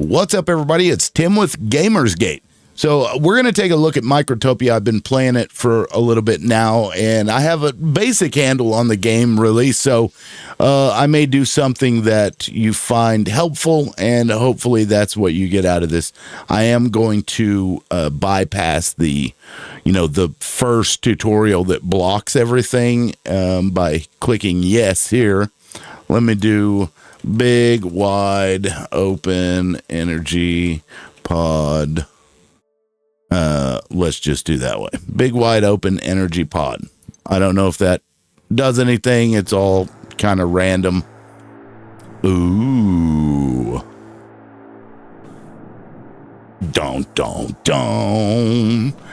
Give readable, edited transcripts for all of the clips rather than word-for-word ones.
What's up, everybody? It's Tim with Gamersgate. So we're going to take a look at Microtopia. I've been playing it for a little bit now, and I have a basic handle on the game, really. So I may do something that you find helpful, and hopefully that's what you get out of this. I am going to bypass the first tutorial that blocks everything by clicking yes here. Let me do big, wide, open, energy pod. Let's just do that way. Big, wide, open, energy pod. I don't know if that does anything. It's all kind of random. Ooh. Don't.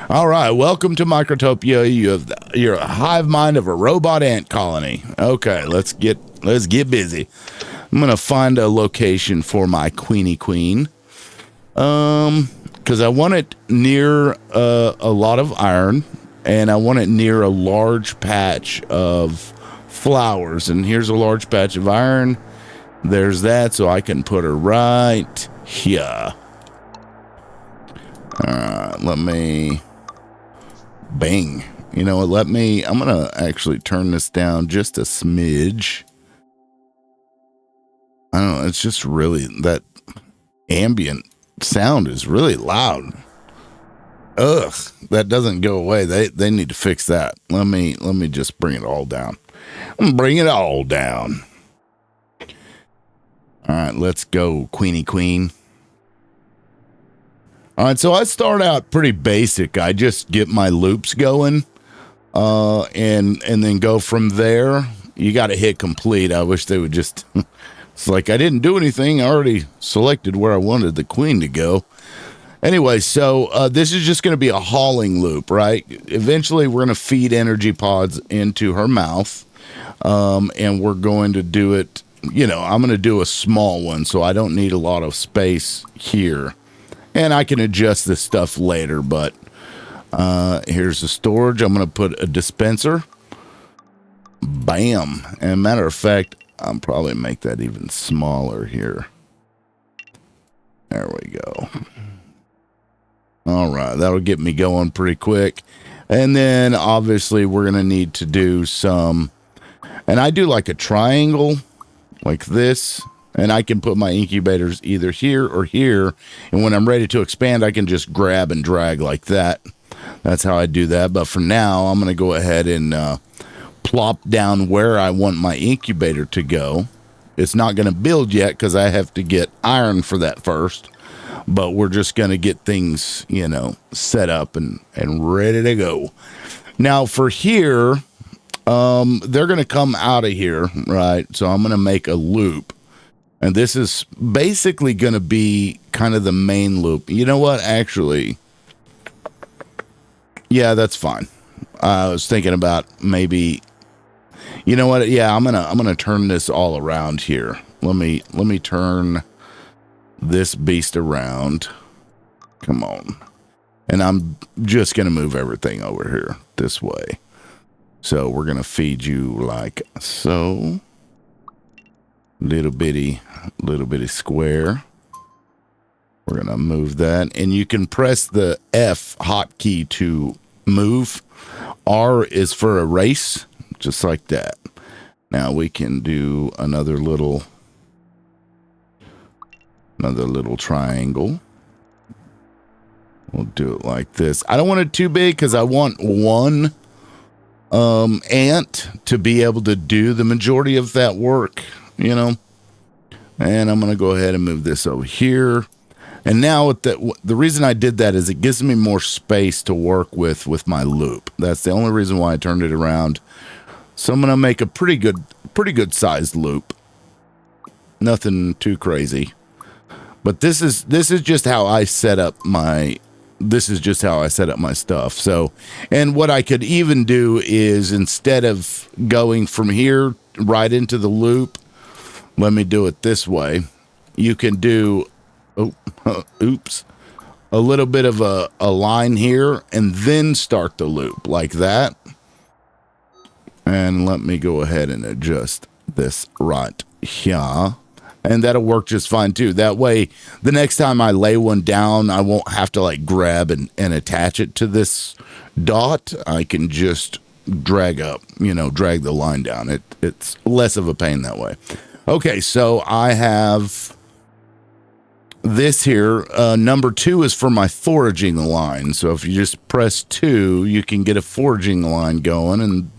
All right, welcome to Microtopia. You're a hive mind of a robot ant colony. Okay, let's get busy. I'm gonna find a location for my queenie queen. Because I want it near a lot of iron, and I want it near a large patch of flowers. And here's a large patch of iron. There's that, so I can put her right here. Let me... Bang. You know what, I'm going to actually turn this down just a smidge. I don't know, it's just really... That ambient sound is really loud. Ugh, that doesn't go away. They need to fix that. Let me just bring it all down. Bring it all down. All right, let's go, Queenie Queen. All right, so I start out pretty basic. I just get my loops going, and then go from there. You got to hit complete. I wish they would just. It's like I didn't do anything. I already selected where I wanted the queen to go. Anyway, so this is just going to be a hauling loop, right? Eventually, we're going to feed energy pods into her mouth, and we're going to do it, I'm going to do a small one, so I don't need a lot of space here. And I can adjust this stuff later, but here's the storage. I'm going to put a dispenser. Bam. And matter of fact, I'll probably make that even smaller here. There we go. All right, that'll get me going pretty quick. And then obviously we're going to need to do some, and I do like a triangle like this, and I can put my incubators either here or here. And when I'm ready to expand, I can just grab and drag like that. That's how I do that. But for now, I'm going to go ahead and plop down where I want my incubator to go. It's not going to build yet because I have to get iron for that first, but we're just going to get things, set up and ready to go. Now for here, they're going to come out of here, right? So I'm going to make a loop, and this is basically going to be kind of the main loop. You know what? Actually, yeah, that's fine. I was thinking about maybe... You know what? Yeah, I'm gonna turn this all around here. Let me turn this beast around. Come on. And I'm just gonna move everything over here this way. So we're gonna feed you like so. Little bitty square. We're gonna move that, and you can press the F hotkey to move. R is for erase. Just like that. Now we can do another little triangle. We'll do it like this. I don't want it too big because I want one ant to be able to do the majority of that work, And I'm going to go ahead and move this over here. And now the reason I did that is it gives me more space to work with my loop. That's the only reason why I turned it around. So I'm going to make a pretty good sized loop. Nothing too crazy. But this is just how I set up my stuff. So, and what I could even do is instead of going from here right into the loop, let me do it this way. You can do a little bit of a line here and then start the loop like that. And let me go ahead and adjust this right here. And that'll work just fine too. That way, the next time I lay one down, I won't have to like grab and attach it to this dot. I can just drag up, drag the line down. It's less of a pain that way. Okay, so I have this here. Number 2 is for my foraging line. So if you just press 2, you can get a foraging line going. And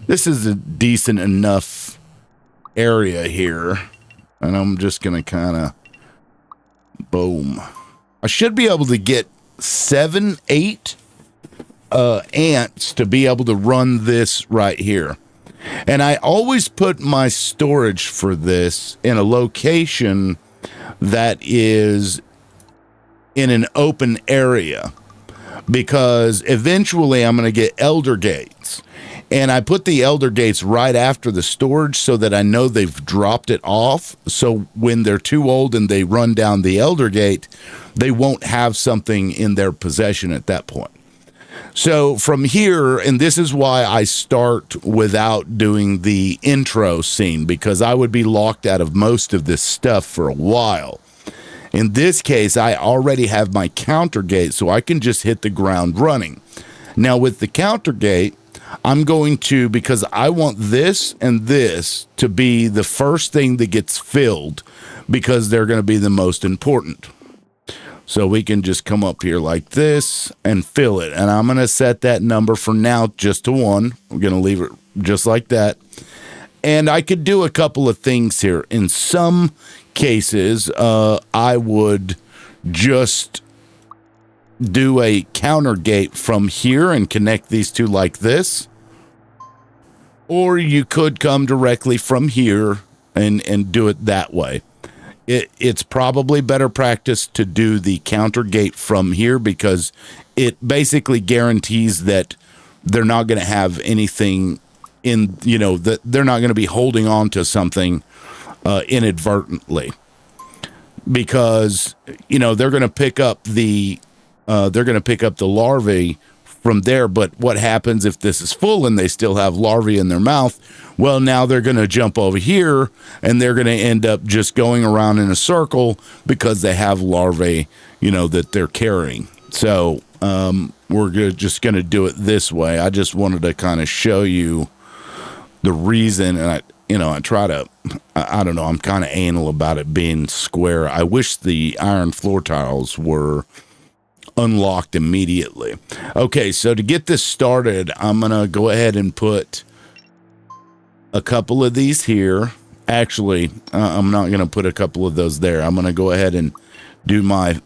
this is a decent enough area here. And I'm just going to kind of, boom. I should be able to get 7, 8 ants to be able to run this right here. And I always put my storage for this in a location that is in an open area, because eventually I'm going to get elder gates. And I put the elder gates right after the storage so that I know they've dropped it off. So when they're too old and they run down the elder gate, they won't have something in their possession at that point. So from here, and this is why I start without doing the intro scene, because I would be locked out of most of this stuff for a while. In this case, I already have my counter gate, so I can just hit the ground running. Now with the counter gate, I'm going to, because I want this and this to be the first thing that gets filled, because they're going to be the most important. So we can just come up here like this and fill it. And I'm going to set that number for now just to 1. I'm going to leave it just like that. And I could do a couple of things here. In some cases, I would just do a counter gate from here and connect these two like this. Or you could come directly from here and do it that way. It's probably better practice to do the counter gate from here, because it basically guarantees that they're not going to have anything in, that they're not going to be holding on to something inadvertently, because, they're going to pick up the larvae from there. But what happens if this is full and they still have larvae in their mouth? Well, now they're going to jump over here and they're going to end up just going around in a circle because they have larvae, that they're carrying. So we're just going to do it this way. I just wanted to kind of show you the reason. And I try to, I don't know, I'm kind of anal about it being square. I wish the iron floor tiles were unlocked immediately. Okay, so to get this started, I'm going to go ahead and put a couple of these here. Actually, I'm not going to put a couple of those there. I'm going to go ahead and do my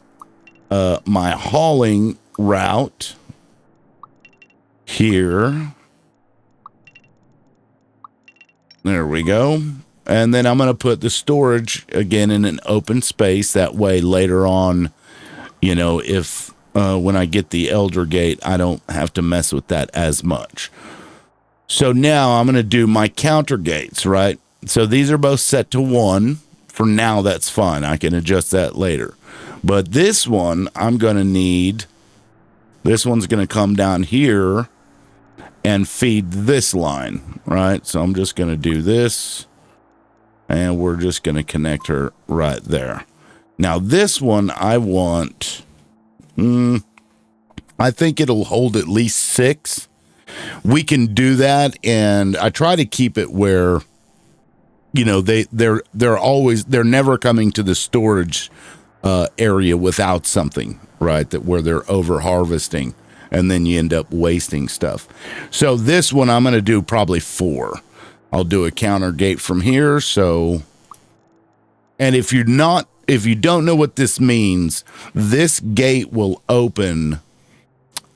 my hauling route here. There we go. And then I'm going to put the storage again in an open space. That way later on, if when I get the elder gate, I don't have to mess with that as much. So now I'm going to do my counter gates, right? So these are both set to 1. For now, that's fine. I can adjust that later. But this one, I'm going to need, this one's going to come down here and feed this line, right? So I'm just going to do this, and we're just going to connect her right there. Now this one, I want, I think it'll hold at least 6. We can do that, and I try to keep it where, they're never coming to the storage area without something, right? That where they're over harvesting, and then you end up wasting stuff. So this one I'm going to do probably 4. I'll do a counter gate from here. So, and if you don't know what this means, this gate will open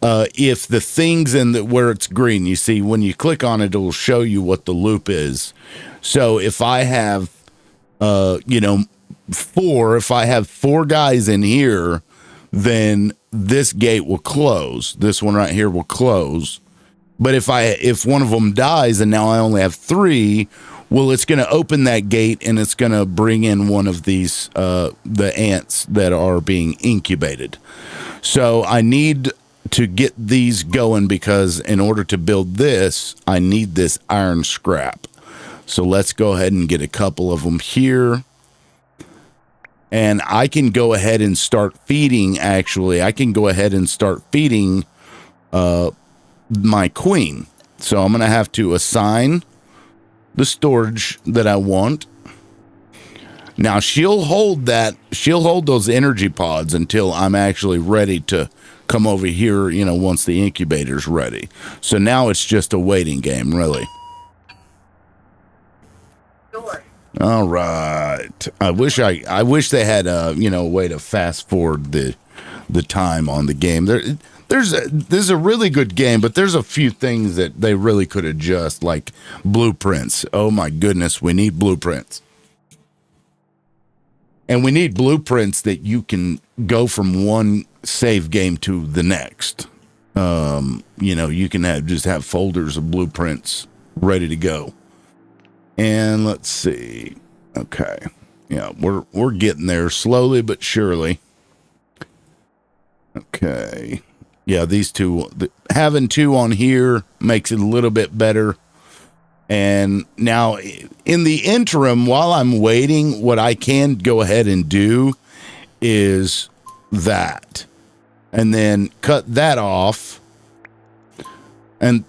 if the thing's where it's green. You see, when you click on it, it will show you what the loop is. So if I have, 4, if I have 4 guys in here, then this gate will close. This one right here will close. But if one of them dies and now I only have 3, well, it's going to open that gate and it's going to bring in one of these, the ants that are being incubated. So I need to get these going, because in order to build this, I need this iron scrap. So let's go ahead and get a couple of them here. And I can go ahead and start feeding, actually. I can go ahead and start feeding my queen. So I'm going to have to assign the storage that I want. Now she'll hold those energy pods until I'm actually ready to come over here, you know, once the incubator's ready. So now it's just a waiting game, really. Sure. All right. I wish they had a way to fast forward the time on the game. This is a really good game, but there's a few things that they really could adjust, like blueprints. Oh my goodness, we need blueprints. And we need blueprints that you can go from one save game to the next. You can just have folders of blueprints ready to go. And let's see. Okay. Yeah, we're getting there slowly but surely. Okay. Yeah, these two, having two on here makes it a little bit better. And now in the interim, while I'm waiting, what I can go ahead and do is that. And then cut that off. And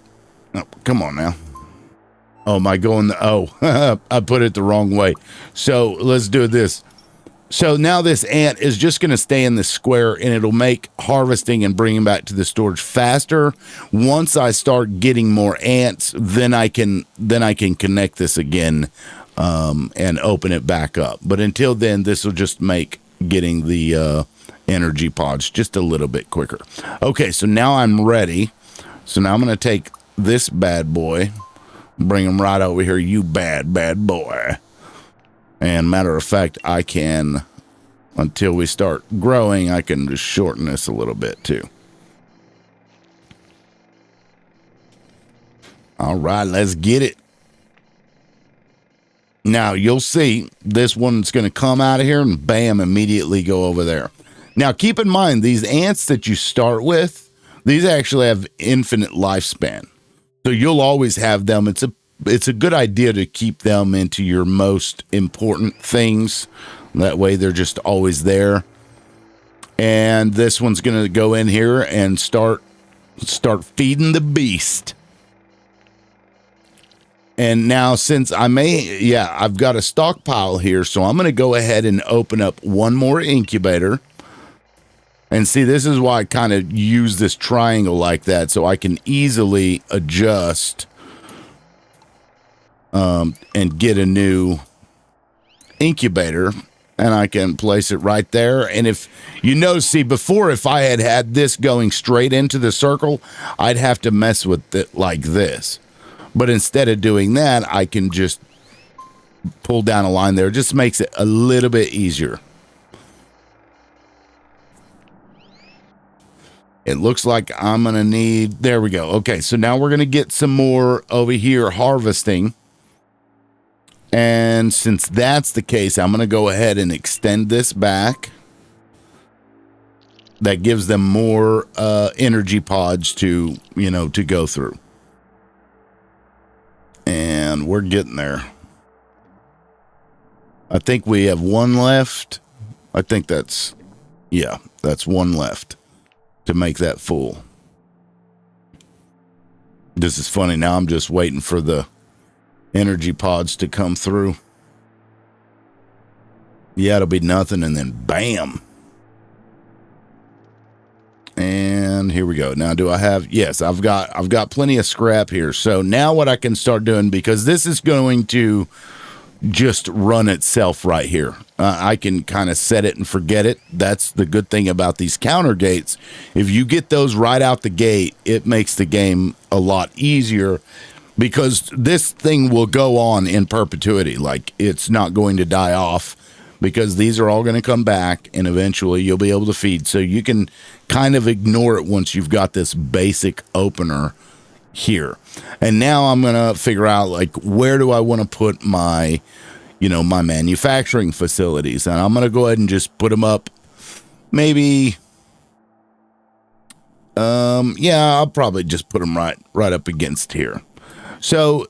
come on now. Oh, am I going? I put it the wrong way. So let's do this. So now this ant is just going to stay in the square, and it'll make harvesting and bringing back to the storage faster. Once I start getting more ants, then I can connect this again and open it back up. But until then, this will just make getting the energy pods just a little bit quicker. Okay, so now I'm ready. So now I'm going to take this bad boy, bring him right over here. You bad boy. And matter of fact, I can, until we start growing, I can just shorten this a little bit too. All right, let's get it. Now you'll see this one's going to come out of here and bam, immediately go over there. Now keep in mind, these ants that you start with, these actually have infinite lifespan. So you'll always have them. It's a good idea to keep them into your most important things. That way they're just always there. And this one's going to go in here and start feeding the beast. And now since I've got a stockpile here, so I'm going to go ahead and open up one more incubator. And see, this is why I kind of use this triangle like that, so I can easily adjust and get a new incubator, and I can place it right there. And if you notice, see, before, if I had this going straight into the circle, I'd have to mess with it like this. But instead of doing that, I can just pull down a line there. It just makes it a little bit easier. It looks like I'm going to need, there we go. Okay, so now we're going to get some more over here harvesting. And since that's the case, I'm going to go ahead and extend this back. That gives them more energy pods to go through. And we're getting there. I think we have one left. I think that's one left to make that full. This is funny. Now I'm just waiting for the energy pods to come through. Yeah, it'll be nothing, and then bam. And here we go. Now, do I have? Yes, I've got plenty of scrap here. So now what I can start doing, because this is going to just run itself right here. I can kind of set it and forget it. That's the good thing about these counter gates. If you get those right out the gate, it makes the game a lot easier, because this thing will go on in perpetuity. Like, it's not going to die off, because these are all going to come back, and eventually you'll be able to feed. So you can kind of ignore it once you've got this basic opener here. And now I'm going to figure out, like, where do I want to put my, my manufacturing facilities? And I'm going to go ahead and just put them up. Maybe, I'll probably just put them right up against here. So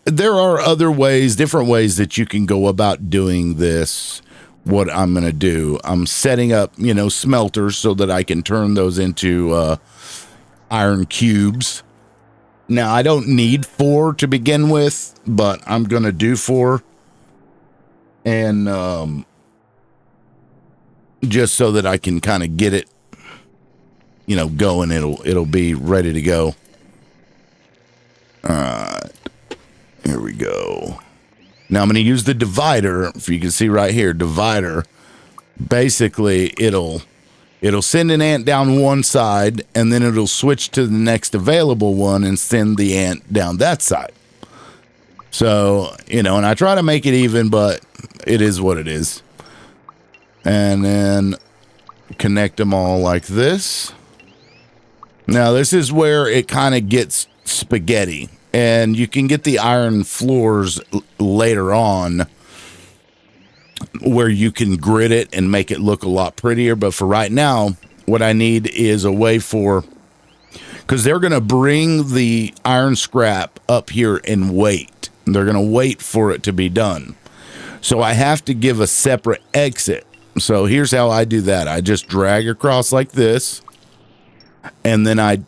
there are other ways, different ways that you can go about doing this what I'm going to do. I'm setting up, smelters so that I can turn those into iron cubes. Now, I don't need 4 to begin with, but I'm going to do 4. And just so that I can kind of get it, going, it'll be ready to go. All right. Here we go. Now I'm going to use the divider. If you can see right here, divider. Basically, it'll send an ant down one side, and then it'll switch to the next available one and send the ant down that side. So, and I try to make it even, but it is what it is. And then connect them all like this. Now, this is where it kind of gets spaghetti. And you can get the iron floors later on where you can grid it and make it look a lot prettier. But for right now, what I need is a way for... Because they're going to bring the iron scrap up here and wait. They're going to wait for it to be done. So I have to give a separate exit. So here's how I do that. I just drag across like this. And then I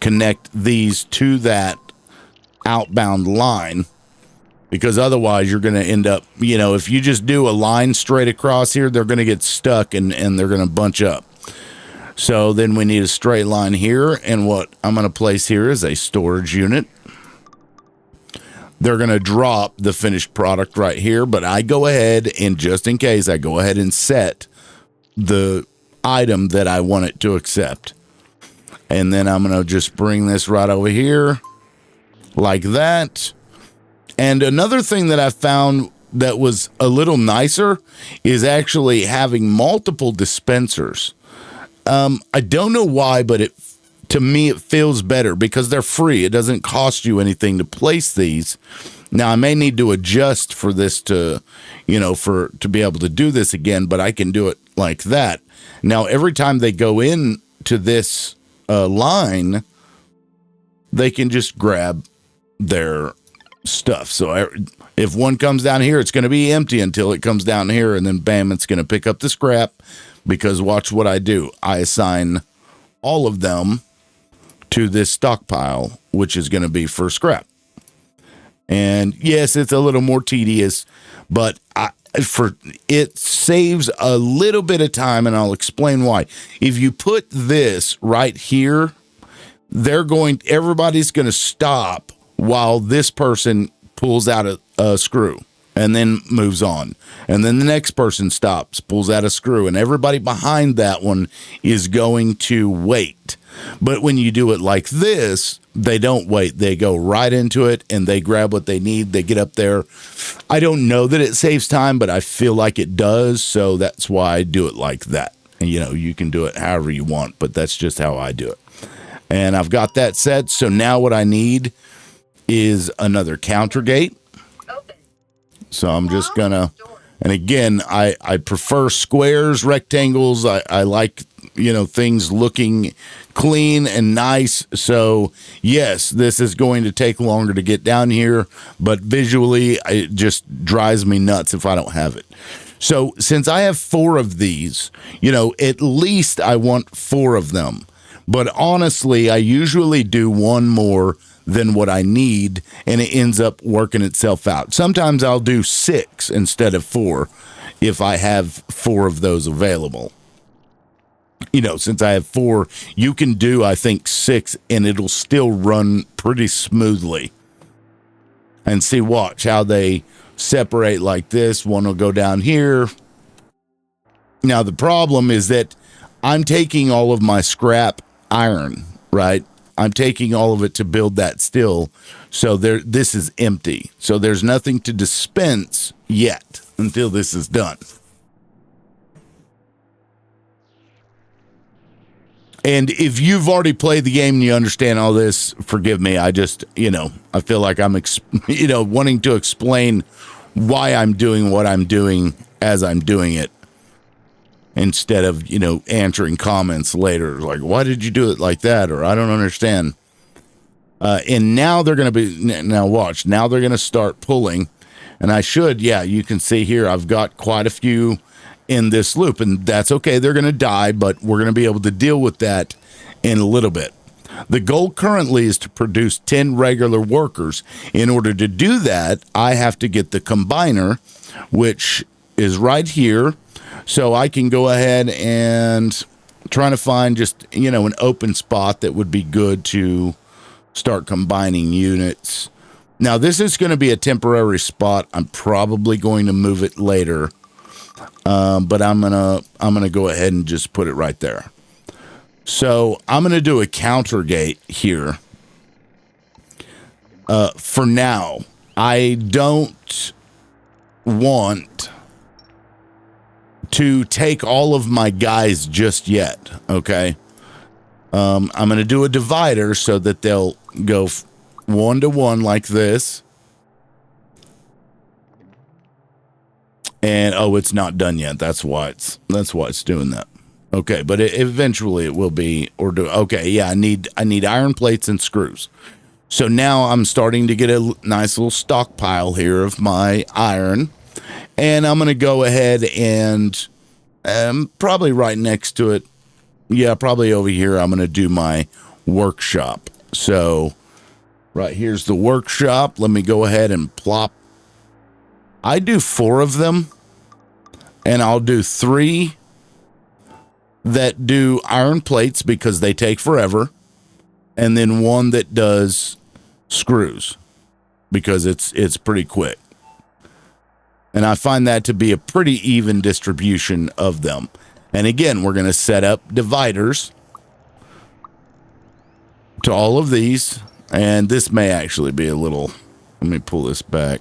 connect these to that outbound line, because otherwise you're going to end up, if you just do a line straight across here, they're going to get stuck and they're going to bunch up. So then we need a straight line here, and what I'm going to place here is a storage unit. They're going to drop the finished product right here, but I go ahead and just in case, I go ahead and set the item that I want it to accept. And then I'm going to just bring this right over here. Like that. And another thing that I found that was a little nicer is actually having multiple dispensers. I don't know why, but to me it feels better because they're free. It doesn't cost you anything to place these. Now I may need to adjust for this to be able to do this again, but I can do it like that. Now every time they go in to this line, they can just grab their stuff. So if one comes down here, it's going to be empty until it comes down here, and then bam, it's going to pick up the scrap, because watch what I do. I assign all of them to this stockpile, which is going to be for scrap. And yes, it's a little more tedious, but it saves a little bit of time, and I'll explain why. If you put this right here, everybody's going to stop while this person pulls out a screw and then moves on. And then the next person stops, pulls out a screw, and everybody behind that one is going to wait. But when you do it like this, they don't wait. They go right into it and they grab what they need. They get up there. I don't know that it saves time, but I feel like it does. So that's why I do it like that. And, you can do it however you want, but that's just how I do it. And I've got that set. So now what I need is another counter gate. So I'm just gonna, and again, I prefer squares, rectangles. I like, things looking clean and nice. So yes, this is going to take longer to get down here, but visually it just drives me nuts if I don't have it. So since I have 4 of these, at least I want 4 of them. But honestly, I usually do 1 more than what I need, and it ends up working itself out. Sometimes I'll do 6 instead of 4 if I have 4 of those available. Since I have 4, you can do, I think, 6, and it'll still run pretty smoothly. And see, watch how they separate like this. One will go down here. Now, the problem is that I'm taking all of my scrap iron, right? I'm taking all of it to build that still. So this is empty. So there's nothing to dispense yet until this is done. And if you've already played the game and you understand all this, forgive me. I just, I feel like I'm, wanting to explain why I'm doing what I'm doing as I'm doing it, instead of, answering comments later. Like, why did you do it like that? Or I don't understand. And now they're going to now watch, they're going to start pulling. And I should, you can see here, I've got quite a few in this loop, and that's okay. They're going to die, but we're going to be able to deal with that in a little bit. The goal currently is to produce 10 regular workers. In order to do that, I have to get the combiner, which is right here. So I can go ahead and trying to find just, an open spot that would be good to start combining units. Now, this is going to be a temporary spot. I'm probably going to move it later. But I'm gonna go ahead and just put it right there. So I'm gonna do a counter gate here. For now, I don't want to take all of my guys just yet. Okay. I'm gonna do a divider so that they'll go 1 to 1 like this. And it's not done yet. That's why it's doing that. Okay, but eventually it will be okay. Yeah, I need iron plates and screws. So now I'm starting to get a nice little stockpile here of my iron, and I'm going to go ahead and probably right next to it. Yeah, probably over here. I'm going to do my workshop. So right here's the workshop. Let me go ahead and plop. I do 4 of them, and I'll do 3 that do iron plates because they take forever, and then 1 that does screws because it's pretty quick. And I find that to be a pretty even distribution of them. And again, we're going to set up dividers to all of these, and this may actually be a little, let me pull this back,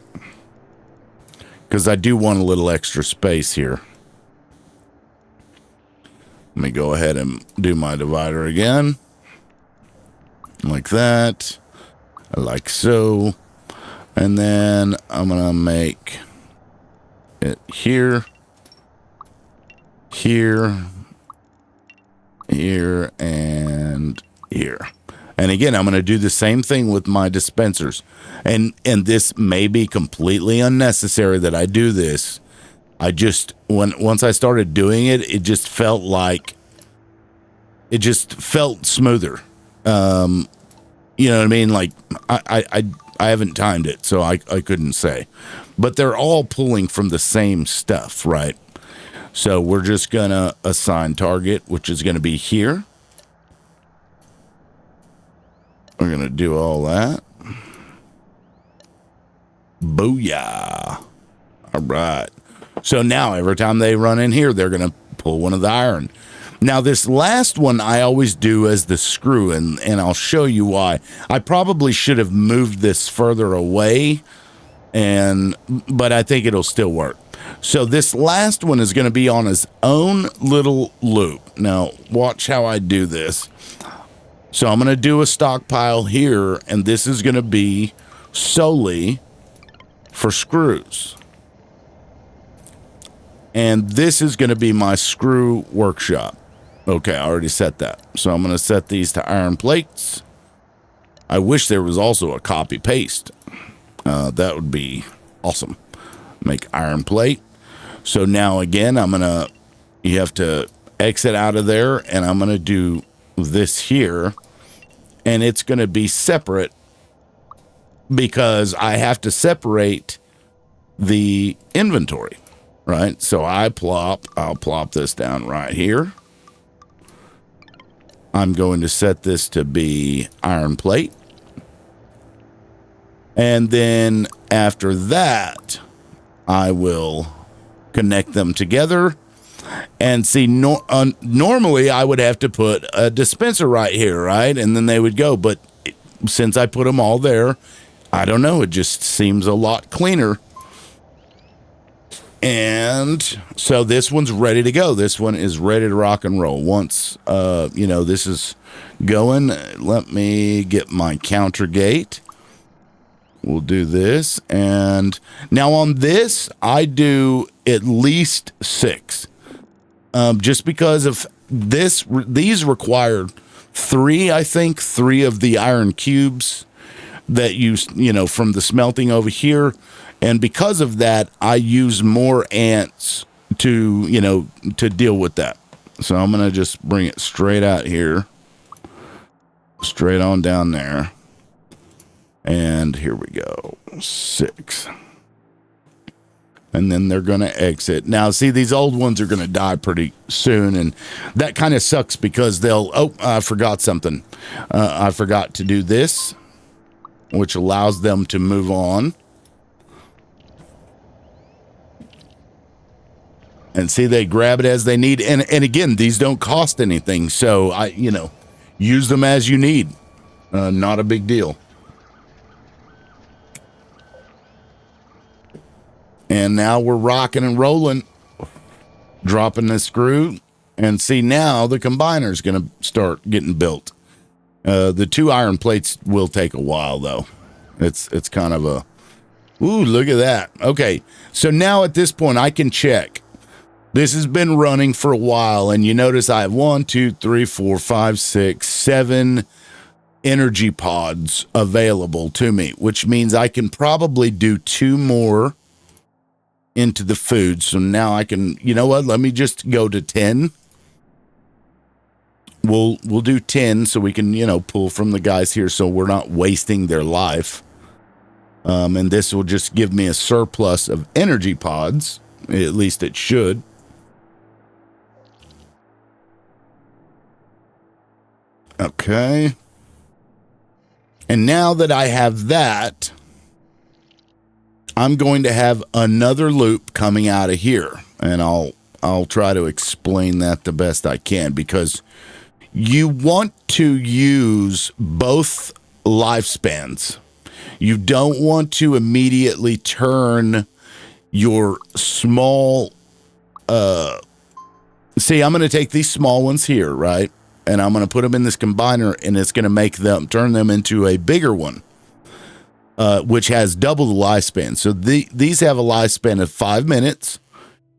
because I do want a little extra space here. Let me go ahead and do my divider again. Like that. Like so. And then I'm going to make it here. Here. Here. And here. And again, I'm going to do the same thing with my dispensers. And this may be completely unnecessary that I do this. I just, once I started doing it, it just felt smoother. You know what I mean? Like I haven't timed it, so I couldn't say, but they're all pulling from the same stuff, right? So we're just gonna assign target, which is gonna be here. We're gonna do all that. Booyah. All right. So now every time they run in here, they're going to pull one of the iron. Now, this last one I always do as the screw, and I'll show you why. I probably should have moved this further away, but I think it'll still work. So this last one is going to be on his own little loop. Now, watch how I do this. So I'm going to do a stockpile here, and this is going to be solely for screws. And this is going to be my screw workshop. Okay, I already set that. So I'm going to set these to iron plates. I wish there was also a copy paste. That would be awesome. Make iron plate. So now again, you have to exit out of there, and I'm going to do this here. And it's going to be separate because I have to separate the inventory. Right, so I'll plop this down right here. I'm going to set this to be iron plate. And then after that, I will connect them together. And see, normally I would have to put a dispenser right here, right? And then they would go. But since I put them all there, I don't know, it just seems a lot cleaner. And so this one's ready to go. This one is ready to rock and roll. Once, this is going, let me get my counter gate. We'll do this. And now on this, I do at least 6. Just because of this, these required 3, I think, 3 of the iron cubes that from the smelting over here. And because of that, I use more ants to, you know, to deal with that. So I'm going to just bring it straight out here. Straight on down there. And here we go. 6. And then they're going to exit. Now, see, these old ones are going to die pretty soon. And that kind of sucks because they'll... Oh, I forgot something. I forgot to do this, which allows them to move on. And see, they grab it as they need. And again, these don't cost anything. So, you know, use them as you need. Not a big deal. And now we're rocking and rolling. Dropping the screw. And see, now the combiner's going to start getting built. The 2 iron plates will take a while, though. It's kind of a... Ooh, look at that. Okay, so now at this point, I can check. This has been running for a while, and you notice I have 1, 2, 3, 4, 5, 6, 7 energy pods available to me, which means I can probably do 2 more into the food. So now I can, you know what? Let me just go to 10. We'll do 10 so we can, you know, pull from the guys here so we're not wasting their life. And this will just give me a surplus of energy pods. At least it should. Okay. And now that I have that, I'm going to have another loop coming out of here. And I'll try to explain that the best I can, because you want to use both lifespans. You don't want to immediately turn your small... See, I'm going to take these small ones here, right? And I'm going to put them in this combiner, and it's going to make them, turn them into a bigger one, which has double the lifespan. So these have a lifespan of 5 minutes.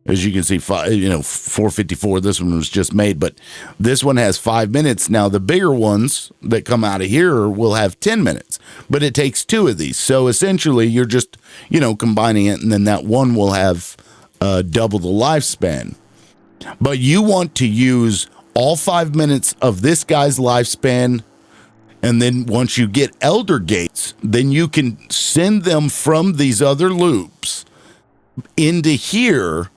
As you can see, 454, this one was just made, but this one has 5 minutes. Now, the bigger ones that come out of here will have 10 minutes, but it takes 2 of these. So essentially, you're just, you know, combining it, and then that one will have double the lifespan. But you want to use all 5 minutes of this guy's lifespan, and then once you get Elder Gates, then you can send them from these other loops into here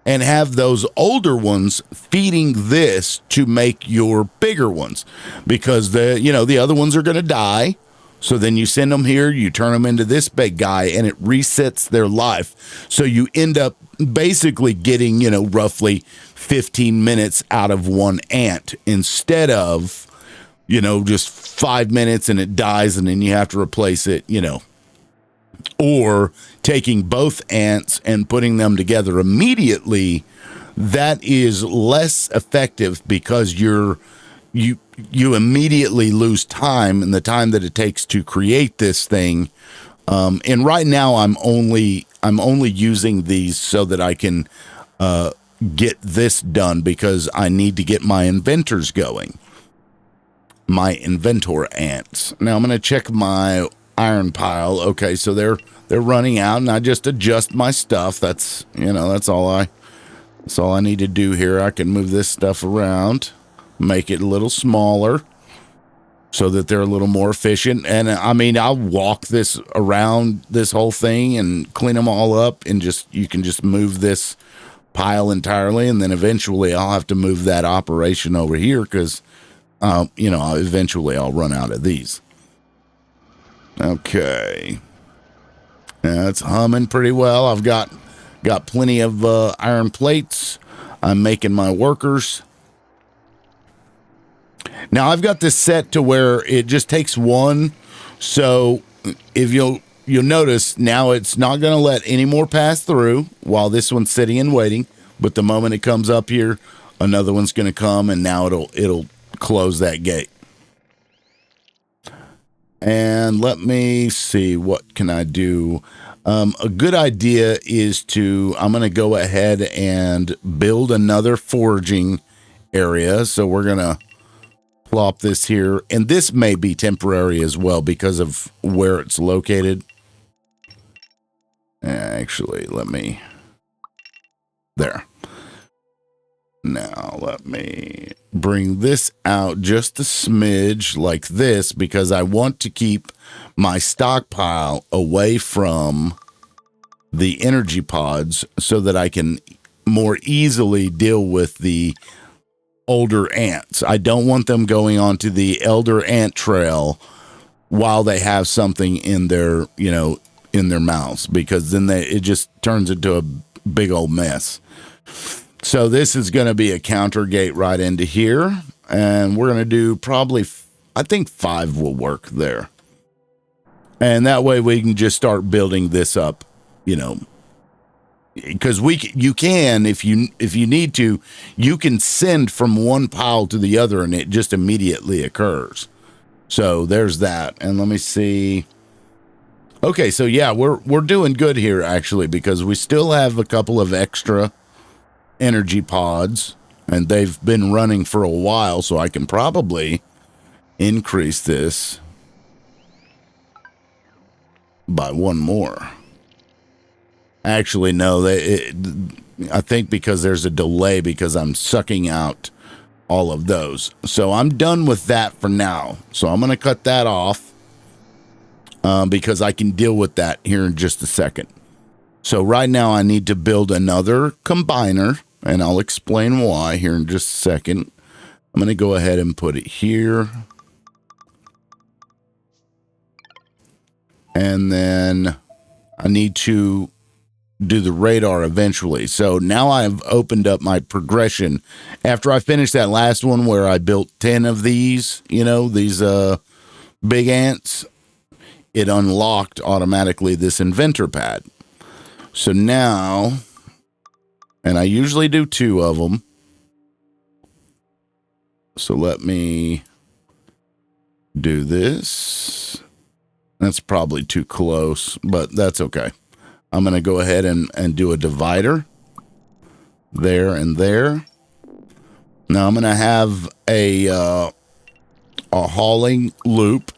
and have those older ones feeding this to make your bigger ones, because the other ones are going to die. So then you send them here, you turn them into this big guy, and it resets their life. So you end up basically getting, roughly 15 minutes out of one ant instead of, just 5 minutes and it dies and then you have to replace it, or taking both ants and putting them together immediately. That is less effective because you immediately lose time and the time that it takes to create this thing. And right now I'm only using these so that I can get this done, because I need to get my inventors going. My inventor ants. Now I'm going to check my iron pile. Okay, so they're running out, and I just adjust my stuff. That's all I need to do here. I can move this stuff around, make it a little smaller so that they're a little more efficient. And I'll walk this around this whole thing and clean them all up, and you can just move this pile entirely, and then eventually I'll have to move that operation over here because eventually I'll run out of these. Okay. Yeah, it's humming pretty well. I've got plenty of iron plates. I'm making my workers. Now I've got this set to where it just takes one. So if you'll notice now, it's not going to let any more pass through while this one's sitting and waiting. But the moment it comes up here, another one's going to come, and now it'll close that gate. And let me see, what can I do? A good idea is I'm going to go ahead and build another foraging area. So we're going to plop this here, and this may be temporary as well because of where it's located. Actually, there. Now let me bring this out just a smidge like this because I want to keep my stockpile away from the energy pods so that I can more easily deal with the older ants. I don't want them going onto the elder ant trail while they have something in their, in their mouths, because then it just turns into a big old mess. So this is going to be a counter gate right into here. And we're going to do probably, I think 5 will work there. And that way we can just start building this up, because you can, if you need to, you can send from one pile to the other and it just immediately occurs. So there's that. And let me see. Okay, so yeah, we're doing good here actually, because we still have a couple of extra energy pods and they've been running for a while, so I can probably increase this by 1 more. Actually, no, I think because there's a delay because I'm sucking out all of those. So I'm done with that for now. So I'm going to cut that off because I can deal with that here in just a second. So right now I need to build another combiner, and I'll explain why here in just a second. I'm going to go ahead and put it here. And then I need to do the radar eventually. So now I've opened up my progression. After I finished that last one where I built 10 of these, these big ants, it unlocked automatically this inventor pad. So now, and I usually do 2 of them. So let me do this. That's probably too close, but that's okay. I'm going to go ahead and do a divider there and there. Now I'm going to have a hauling loop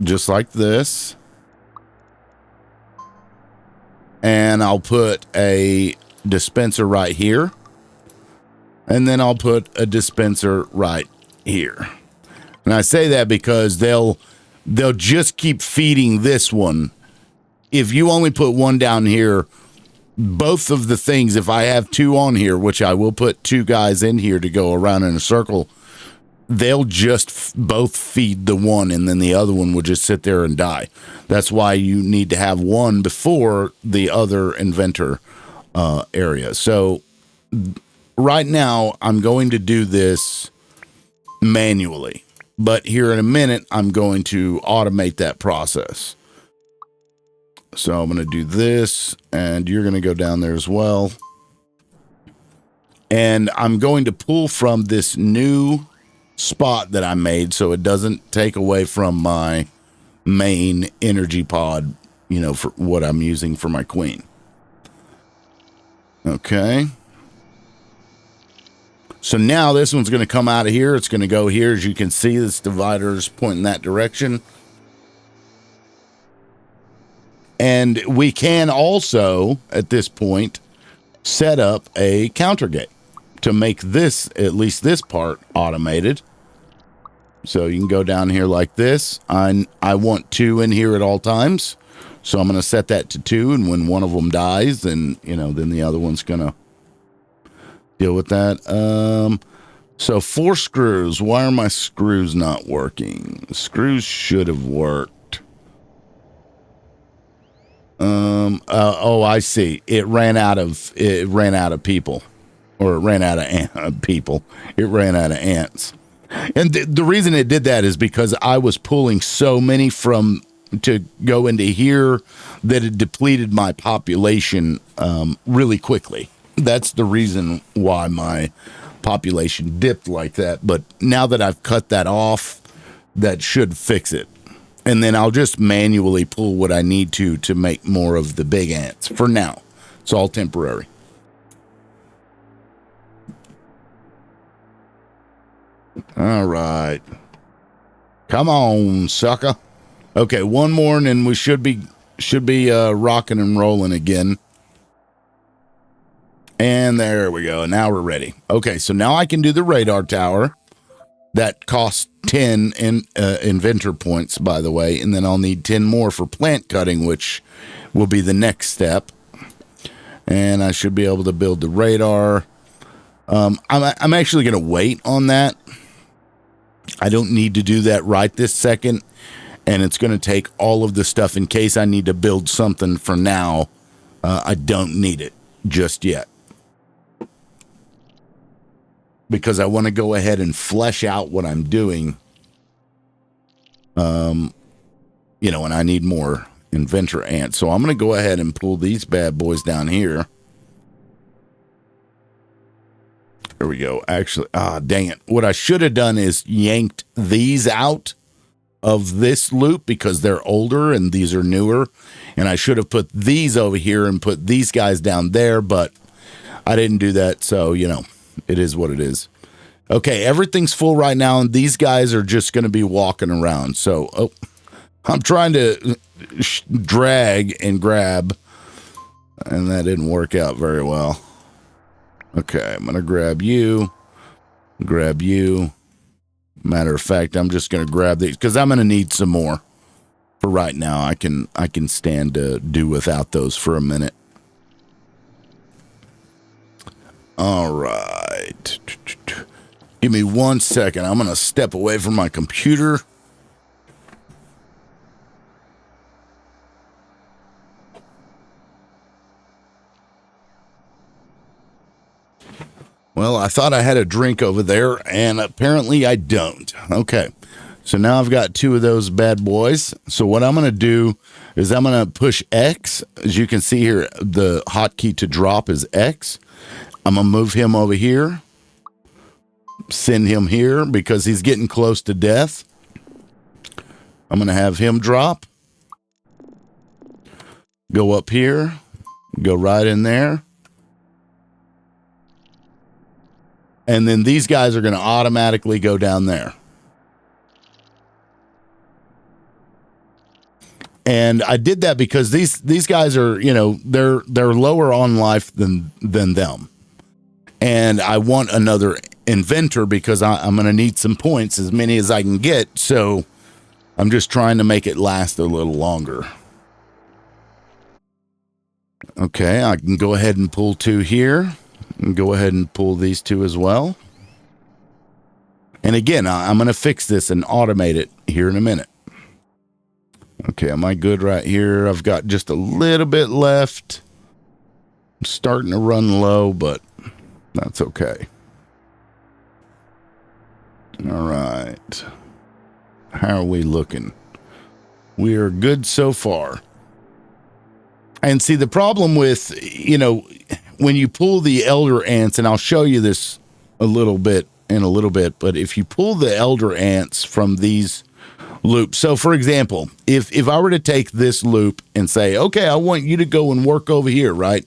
just like this. And I'll put a dispenser right here. And then I'll put a dispenser right here. And I say that because they'll just keep feeding this one. If you only put 1 down here, both of the things, if I have 2 on here, which I will put 2 guys in here to go around in a circle, they'll just both feed the one, and then the other one will just sit there and die. That's why you need to have 1 before the other inventor area. So right now, I'm going to do this manually. But here in a minute, I'm going to automate that process. So I'm going to do this, and you're going to go down there as well. And I'm going to pull from this new spot that I made so it doesn't take away from my main energy pod, for what I'm using for my queen. Okay. So now this one's going to come out of here. It's going to go here. As you can see, this divider is pointing that direction. And we can also, at this point, set up a counter gate to make this, at least this part, automated. So you can go down here like this. I want 2 in here at all times. So I'm going to set that to 2. And when one of them dies, then, then the other one's going to deal with that. So 4 screws. Why are my screws not working? The screws should have worked. Oh, I see. It ran out of people, or it ran out of people. It ran out of ants. And the reason it did that is because I was pulling so many to go into here that it depleted my population really quickly. That's the reason why my population dipped like that. But now that I've cut that off, that should fix it. And then I'll just manually pull what I need to make more of the big ants. For now, it's all temporary. All right. Come on, sucker. Okay, 1 more, and then we should be rocking and rolling again. And there we go. Now we're ready. Okay, so now I can do the radar tower. That costs 10 inventor points, by the way, and then I'll need 10 more for plant cutting, which will be the next step. And I should be able to build the radar. I'm actually going to wait on that. I don't need to do that right this second, and it's going to take all of the stuff in case I need to build something for now. I don't need it just yet, because I want to go ahead and flesh out what I'm doing. And I need more inventor ants. So I'm going to go ahead and pull these bad boys down here. There we go. Actually, dang it. What I should have done is yanked these out of this loop because they're older and these are newer. And I should have put these over here and put these guys down there, but I didn't do that. So, it is what it is. Okay, everything's full right now, and these guys are just going to be walking around. So, I'm trying to drag and grab, and that didn't work out very well. Okay, I'm going to grab you. Matter of fact, I'm just going to grab these because I'm going to need some more. For right now, I can stand to do without those for a minute. All right. Give me 1 second. I'm going to step away from my computer. Well, I thought I had a drink over there, and apparently I don't. Okay. So now I've got 2 of those bad boys. So what I'm going to do is I'm going to push X. As you can see here, the hotkey to drop is X. I'm going to move him over here. Send him here because he's getting close to death. I'm going to have him drop. Go up here. Go right in there. And then these guys are going to automatically go down there. And I did that because these guys are, they're lower on life than them. And I want another inventor because I'm going to need some points, as many as I can get. So I'm just trying to make it last a little longer. Okay, I can go ahead and pull 2 here. And go ahead and pull these 2 as well. And again, I'm going to fix this and automate it here in a minute. Okay, am I good right here? I've got just a little bit left. I'm starting to run low, but that's okay. All right. How are we looking? We are good so far. And see, the problem with, when you pull the elder ants, and I'll show you this in a little bit, but if you pull the elder ants from these loops. So for example, if I were to take this loop and say, okay, I want you to go and work over here, right?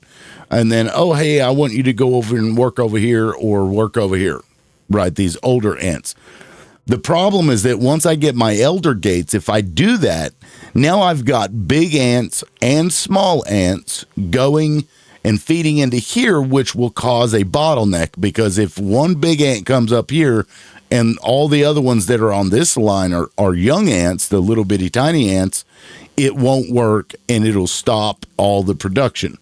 And then, oh, hey, I want you to go over and work over here or work over here, right? These older ants. The problem is that once I get my elder gates, if I do that, now I've got big ants and small ants going and feeding into here, which will cause a bottleneck, because if one big ant comes up here and all the other ones that are on this line are young ants, the little bitty tiny ants, it won't work and it'll stop all the production.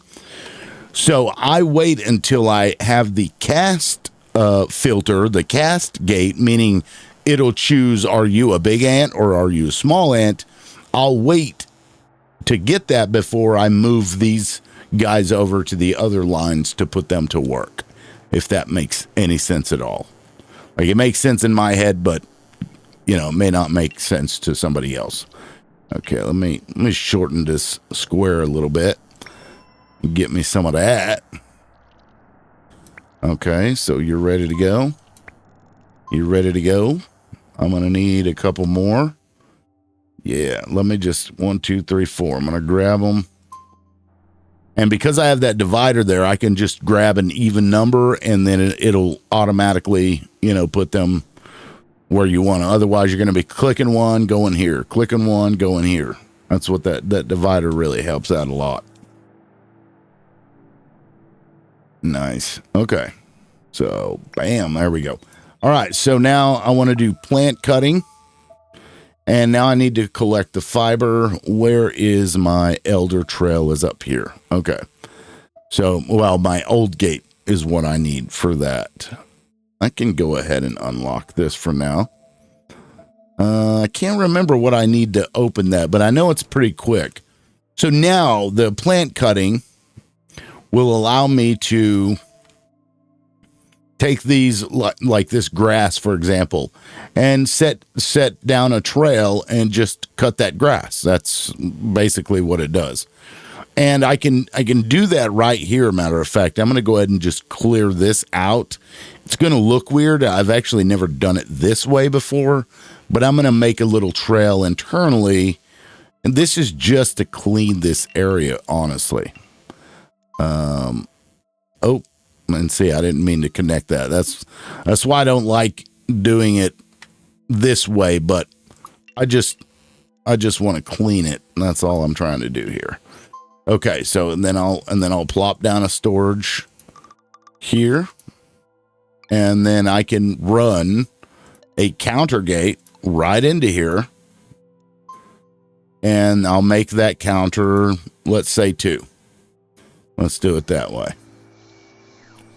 So I wait until I have the cast filter, the cast gate, meaning it'll choose, are you a big ant or are you a small ant? I'll wait to get that before I move these guys over to the other lines to put them to work, if that makes any sense at all. Like, it makes sense in my head, but it may not make sense to somebody else. Okay, let me shorten this square a little bit. Get me some of that. Okay, so you're ready to go. You ready to go? I'm gonna need a couple more. Yeah, let me just 1, 2, 3, 4. I'm gonna grab them. And because I have that divider there, I can just grab an even number and then it'll automatically, put them where you want to. Otherwise, you're going to be clicking one, going here, clicking one, going here. That's what that divider really helps out a lot. Nice. Okay. So, bam, there we go. All right, so now I want to do plant cutting. And now I need to collect the fiber. Where is my elder trail? Is up here. Okay. So, well, my old gate is what I need for that. I can go ahead and unlock this for now. I can't remember what I need to open that, but I know it's pretty quick. So now the plant cutting will allow me to take these, like this grass, for example, and set down a trail and just cut that grass. That's basically what it does. And I can do that right here, matter of fact. I'm going to go ahead and just clear this out. It's going to look weird. I've actually never done it this way before, but I'm going to make a little trail internally. And this is just to clean this area, honestly. Oh, and see, I didn't mean to connect that. That's why I don't like doing it this way, but I just want to clean it. And that's all I'm trying to do here. Okay, so and then I'll plop down a storage here, and then I can run a counter gate right into here, and I'll make that counter, let's say 2. Let's do it that way.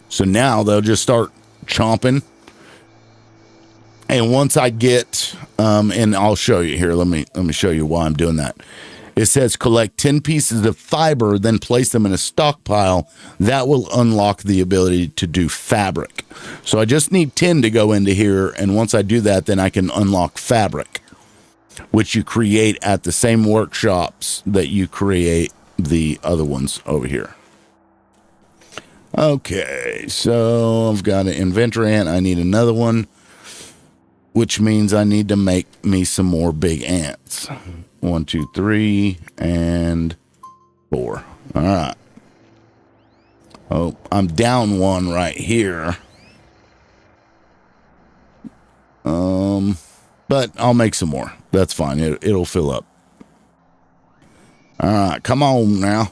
So now they'll just start chomping, and once I get, and I'll show you here. Let me show you why I'm doing that. It says collect 10 pieces of fiber, then place them in a stockpile. That will unlock the ability to do fabric. So I just need 10 to go into here, and once I do that, then I can unlock fabric, which you create at the same workshops that you create the other ones over here. Okay, so I've got an inventor ant. I need another one, which means I need to make me some more big ants. 1, 2, 3, and 4. All right. Oh, I'm down one right here. But I'll make some more. That's fine. It'll fill up. All right, come on now.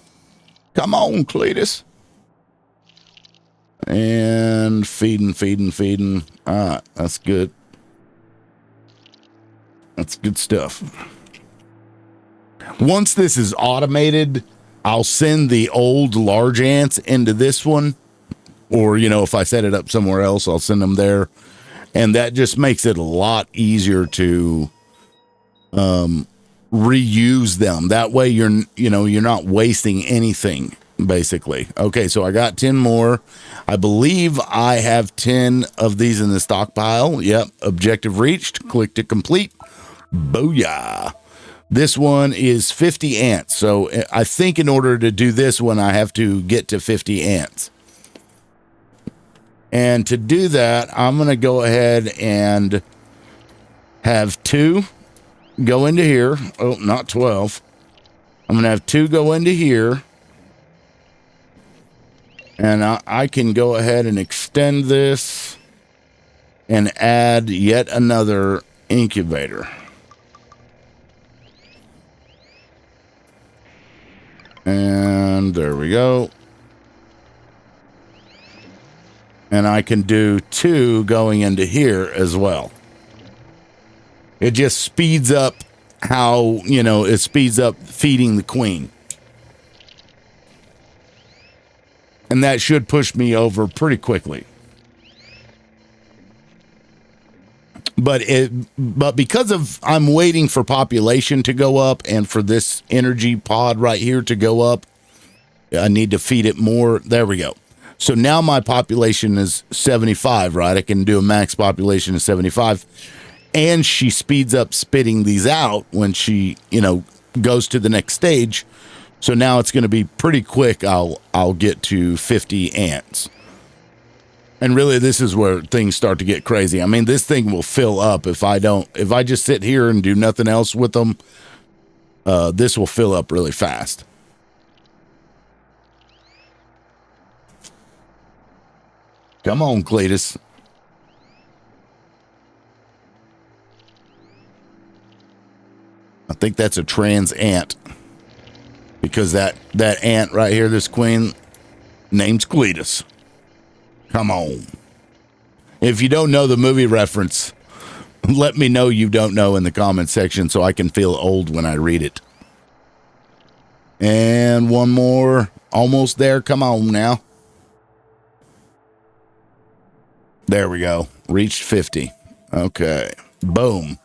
Come on, Cletus. And feeding. All right, that's good. That's good stuff. Once this is automated, I'll send the old large ants into this one. Or, if I set it up somewhere else, I'll send them there. And that just makes it a lot easier to reuse them. That way you're not wasting anything, basically. Okay, so I got 10 more. I believe I have 10 of these in the stockpile. Yep, objective reached. Click to complete. Booyah. This one is 50 ants. So I think in order to do this one, I have to get to 50 ants. And to do that, I'm going to go ahead and have 2 go into here. Oh, not 12. I'm going to have 2 go into here. And I can go ahead and extend this and add yet another incubator. And there we go. And I can do 2 going into here as well. It just speeds up how, it speeds up feeding the queen. And that should push me over pretty quickly. But because of I'm waiting for population to go up and for this energy pod right here to go up, I need to feed it more. There we go. So now my population is 75, right? I can do a max population of 75. And she speeds up spitting these out when she, goes to the next stage. So now it's going to be pretty quick. I'll get to 50 ants. And really, this is where things start to get crazy. I mean, this thing will fill up if I just sit here and do nothing else with them. This will fill up really fast. Come on, Cletus. I think that's a trans ant. Because that ant right here, this queen, name's Cletus. Come on. If you don't know the movie reference, let me know you don't know in the comment section so I can feel old when I read it. And one more. Almost there. Come on now. There we go. Reached 50. Okay. Boom.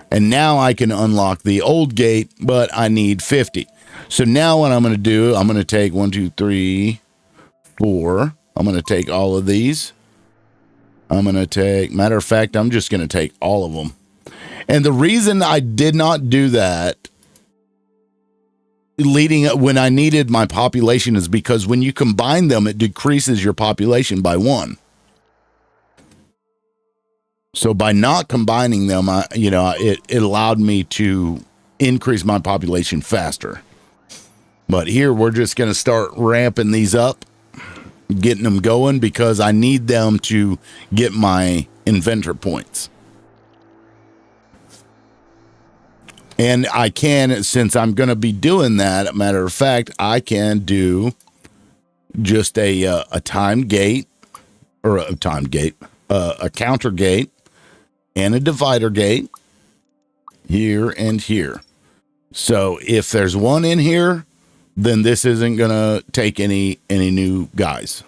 And now I can unlock the old gate, but I need 50. So now what I'm going to do, I'm going to take 1, 2, 3, 4. I'm going to take all of these. I'm going to take, matter of fact, I'm just going to take all of them. And the reason I did not do that leading up when I needed my population is because when you combine them, it decreases your population by 1. So by not combining them, it allowed me to increase my population faster. But here we're just going to start ramping these up, getting them going because I need them to get my inventor points. And I can, since I'm going to be doing that, matter of fact, I can do just a timed gate or a timed gate, a counter gate and a divider gate here and here. So if there's one in here, then this isn't going to take any new guys.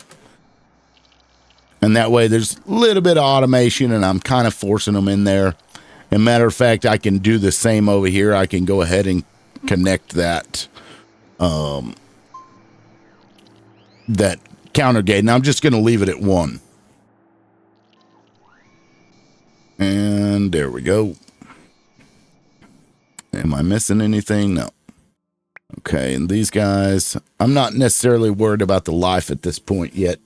And that way there's a little bit of automation and I'm kind of forcing them in there. And matter of fact, I can do the same over here. I can go ahead and connect that that counter gate. And I'm just going to leave it at 1. And there we go. Am I missing anything? No. Okay, and these guys, I'm not necessarily worried about the life at this point yet.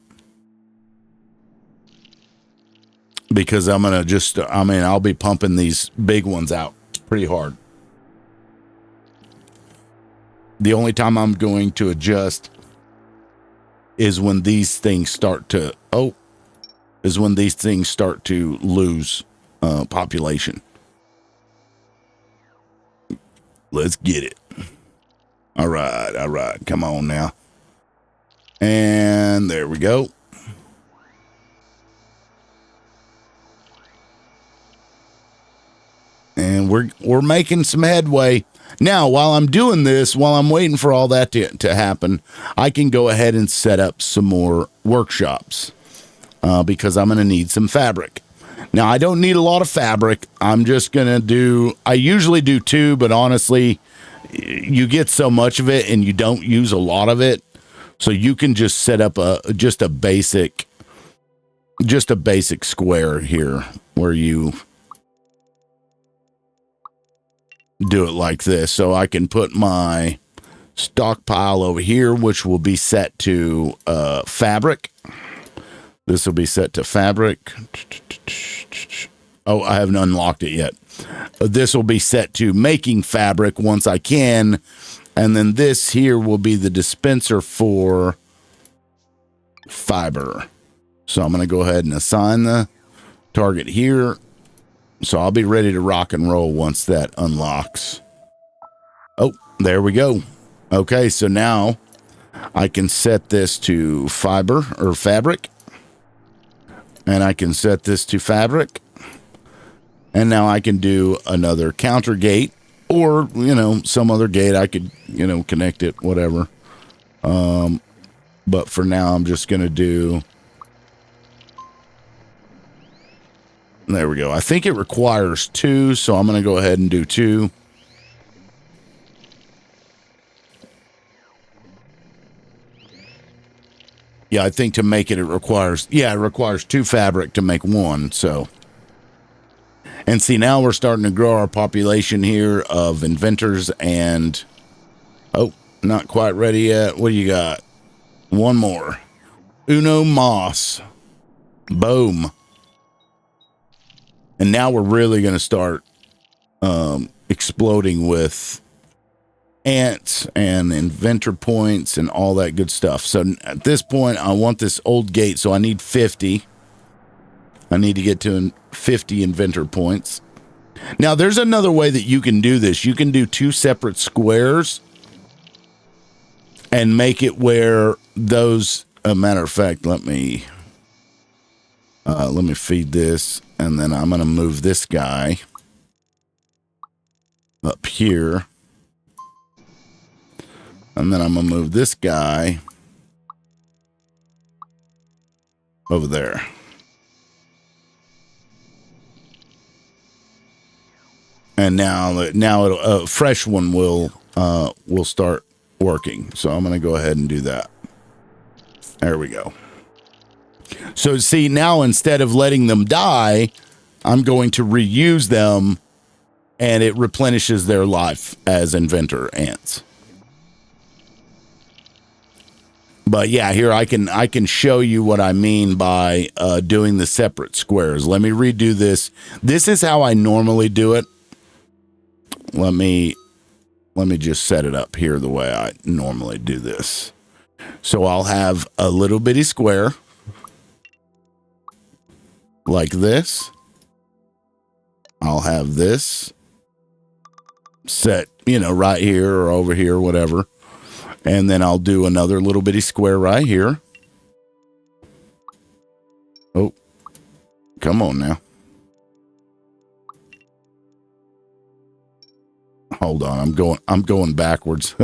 Because I'm going to just, I'll be pumping these big ones out pretty hard. The only time I'm going to adjust is when these things start to, lose population. Let's get it. All right. Come on now. And there we go. And we're making some headway. Now, while I'm doing this, while I'm waiting for all that to happen, I can go ahead and set up some more workshops because I'm going to need some fabric. Now, I don't need a lot of fabric. I'm just going to do, I usually do 2, but honestly, you get so much of it and you don't use a lot of it. So you can just set up just a basic square here where you do it like this. So I can put my stockpile over here, which will be set to fabric. This will be set to fabric. Oh, I haven't unlocked it yet. This will be set to making fabric once I can. And then this here will be the dispenser for fiber. So I'm going to go ahead and assign the target here. So I'll be ready to rock and roll once that unlocks. Oh, there we go. Okay, so now I can set this to fiber or fabric. And I can set this to fabric. And now I can do another counter gate or, some other gate. I could, connect it, whatever. But for now, I'm just going to do. There we go. I think it requires 2, so I'm going to go ahead and do 2. Yeah, I think to make it requires 2 fabric to make 1, so. And see, now we're starting to grow our population here of inventors and, not quite ready yet. What do you got? One more. Uno Moss. Boom. And now we're really going to start exploding with ants and inventor points and all that good stuff. So at this point, I want this old gate, so I need 50. I need to get to 50 inventor points. Now, there's another way that you can do this. You can do 2 separate squares and make it where those, a matter of fact, let me Let me feed this, and then I'm going to move this guy up here. And then I'm going to move this guy over there. And now a fresh one will start working. So I'm going to go ahead and do that. There we go. So see, now instead of letting them die, I'm going to reuse them, and it replenishes their life as inventor ants. But yeah, here I can show you what I mean by doing the separate squares. Let me redo this. This is how I normally do it. Let me just set it up here the way I normally do this. So I'll have a little bitty square like this. I'll have this set, right here or over here, whatever. And then I'll do another little bitty square right here. Oh, come on now. Hold on, I'm going backwards.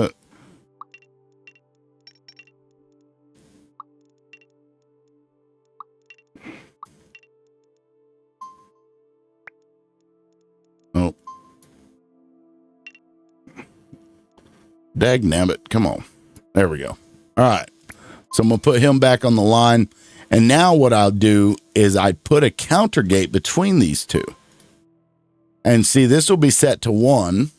Oh. Dagnabbit, come on. There we go. All right. So I'm going to put him back on the line. And now what I'll do is I put a counter gate between these two. And see, this will be set to 1.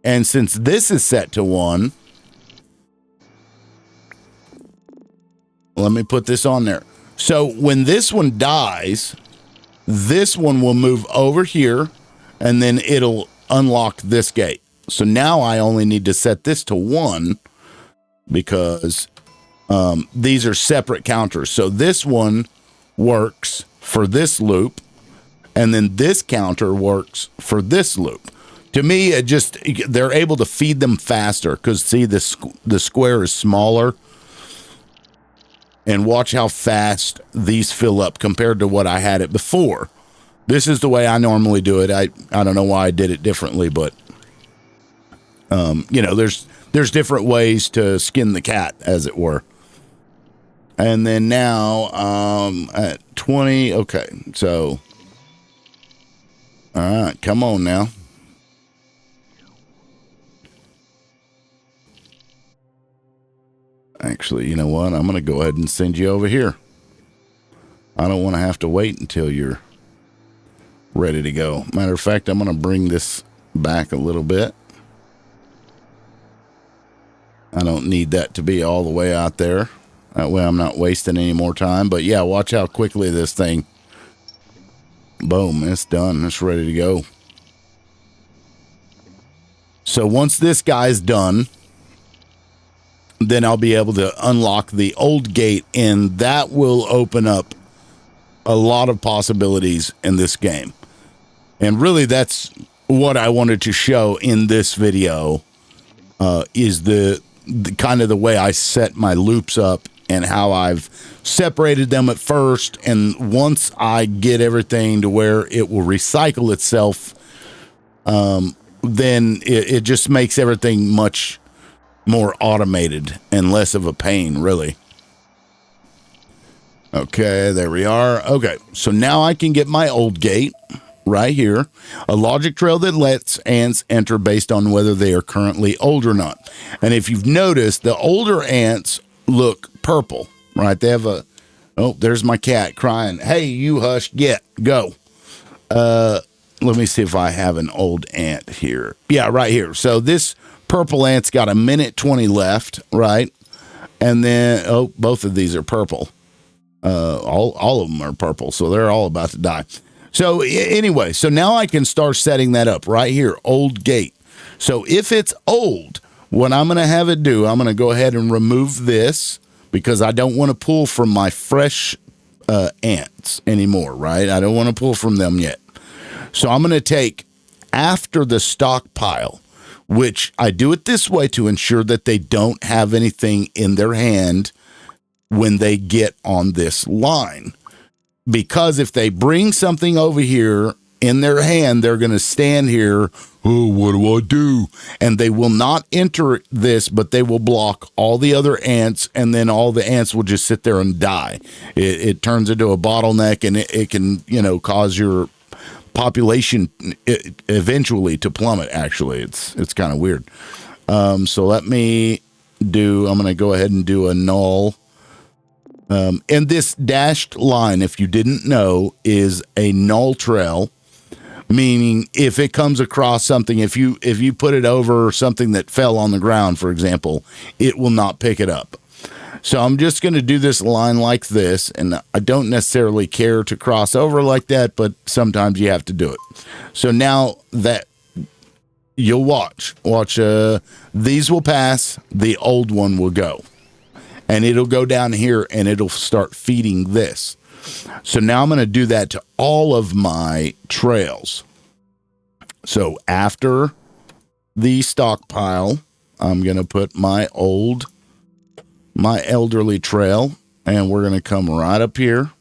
And since this is set to 1, let me put this on there. So when this one dies, this one will move over here, and then it'll unlock this gate. So now I only need to set this to 1 because these are separate counters. So this one works for this loop, and then this counter works for this loop. To me, they're able to feed them faster because, see, the square is smaller. And watch how fast these fill up compared to what I had it before. This is the way I normally do it. I don't know why I did it differently, but there's different ways to skin the cat, as it were. And then now at 20, okay. So, all right, come on now. Actually, you know what? I'm going to go ahead and send you over here. I don't want to have to wait until you're ready to go. Matter of fact, I'm going to bring this back a little bit. I don't need that to be all the way out there. That way I'm not wasting any more time. But yeah, watch how quickly this thing, boom, it's done. It's ready to go. So once this guy's done, then I'll be able to unlock the old gate, and that will open up a lot of possibilities in this game. And really, that's what I wanted to show in this video, is the kind of the way I set my loops up and how I've separated them at first. And once I get everything to where it will recycle itself, then it just makes everything much more automated and less of a pain, really. Okay, there we are. Okay, so now I can get my old gate right here. A logic trail that lets ants enter based on whether they are currently old or not. And if you've noticed, the older ants look purple, right? They have a... Oh, there's my cat crying. Hey, you hush, go. Let me see if I have an old ant here. Yeah, right here. So this purple ant's got 1:20 left, right? And then, oh, both of these are purple. All of them are purple, so they're all about to die. So anyway, so now I can start setting that up right here, old gate. So if it's old, what I'm going to have it do, I'm going to go ahead and remove this because I don't want to pull from my fresh ants anymore, right? I don't want to pull from them yet. So I'm going to take after the stockpile, which I do it this way to ensure that they don't have anything in their hand when they get on this line. Because if they bring something over here in their hand, they're going to stand here, oh, what do I do? And they will not enter this, but they will block all the other ants, and then all the ants will just sit there and die. It turns into a bottleneck, and it can, you know, cause your population eventually to plummet. Actually, it's kind of weird. So let me do, I'm going to go ahead and do a null. And this dashed line, if you didn't know, is a null trail, meaning if it comes across something, if you put it over something that fell on the ground, for example, it will not pick it up. So I'm just going to do this line like this, and I don't necessarily care to cross over like that, but sometimes you have to do it. So now that you'll watch, these will pass, the old one will go. And it'll go down here and it'll start feeding this. So now I'm going to do that to all of my trails. So after the stockpile, I'm going to put my elderly trail, and we're going to come right up here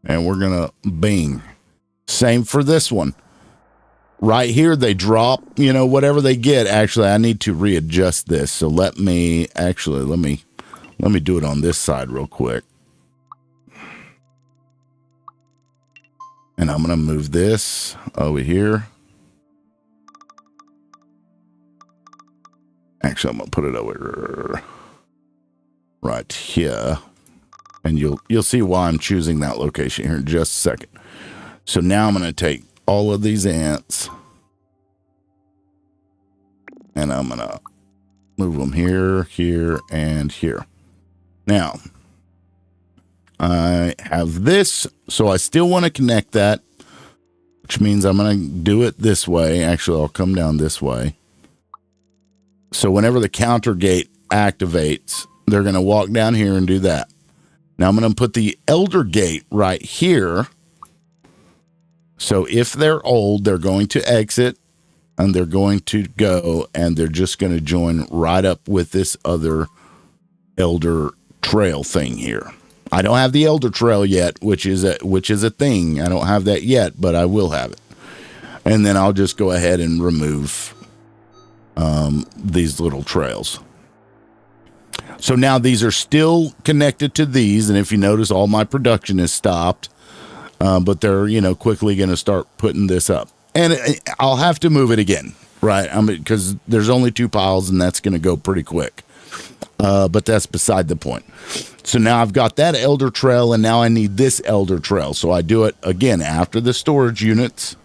and we're going to bing. Same for this one. Right here, they drop, you know, whatever they get. Actually, I need to readjust this. So let me do it on this side real quick. And I'm going to move this over here. Actually, I'm going to put it over right here. And you'll see why I'm choosing that location here in just a second. So now I'm going to take all of these ants, and I'm going to move them here, here, and here. Now, I have this, so I still want to connect that, which means I'm going to do it this way. Actually, I'll come down this way. So whenever the counter gate activates, they're going to walk down here and do that. Now I'm going to put the elder gate right here. So if they're old, they're going to exit, and they're going to go, and they're just going to join right up with this other elder trail thing here. I don't have the elder trail yet, which is a thing. I don't have that yet, but I will have it. And then I'll just go ahead and remove these little trails. So now these are still connected to these, and if you notice, all my production is stopped. But they're, you know, quickly going to start putting this up. And I'll have to move it again, right? Because there's only 2 piles, and that's going to go pretty quick. But that's beside the point. So now I've got that elder trail, and now I need this elder trail. So I do it again after the storage units.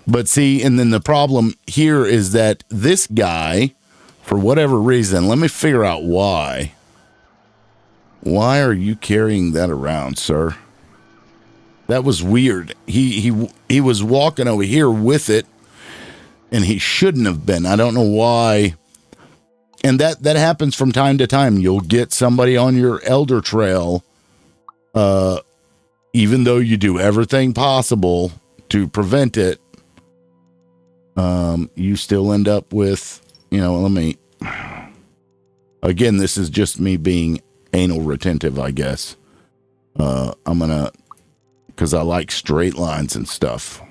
But see, and then the problem here is that this guy, for whatever reason, let me figure out why. Why are you carrying that around, sir? That was weird. He was walking over here with it, and he shouldn't have been. I don't know why. And that happens from time to time. You'll get somebody on your elder trail, even though you do everything possible to prevent it. You still end up with, you know, again, this is just me being anal retentive, I guess. Because I like straight lines and stuff,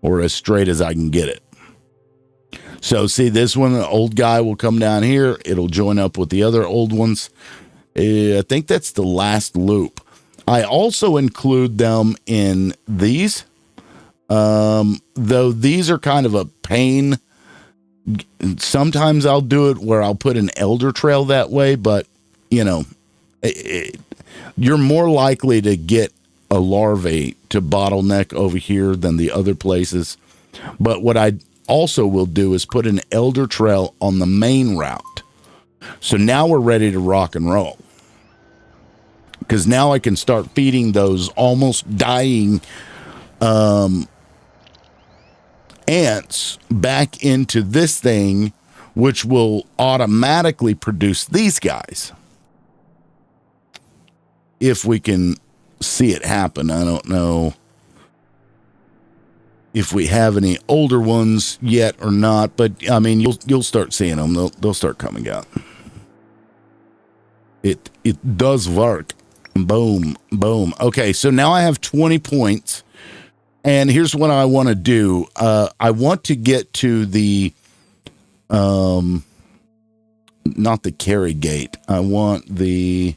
or as straight as I can get it. So see, this one, the old guy will come down here. It'll join up with the other old ones. I think that's the last loop. I also include them in these, though these are kind of a pain. Sometimes I'll do it where I'll put an elder trail that way, but, you know, you're more likely to get a larvae to bottleneck over here than the other places. But what I also will do is put an elder trail on the main route. So now we're ready to rock and roll. Because now I can start feeding those almost dying ants back into this thing, which will automatically produce these guys. If we can see it happen. I don't know. if we have any older ones yet or not, but I mean, you'll start seeing them. They'll start coming out. It does work. Boom, boom. Okay, so now I have 20 points, and here's what I want to do. I want to get to the not the carry gate. I want the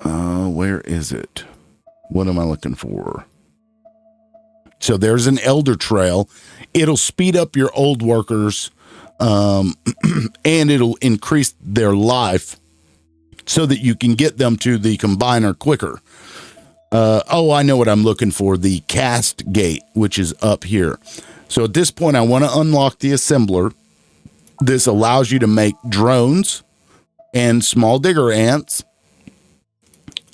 where is it? What am I looking for? So there's an elder trail. It'll speed up your old workers, and it'll increase their life so that you can get them to the combiner quicker. I know what I'm looking for. The cast gate, which is up here. So at this point, I want to unlock the assembler. This allows you to make drones and small digger ants.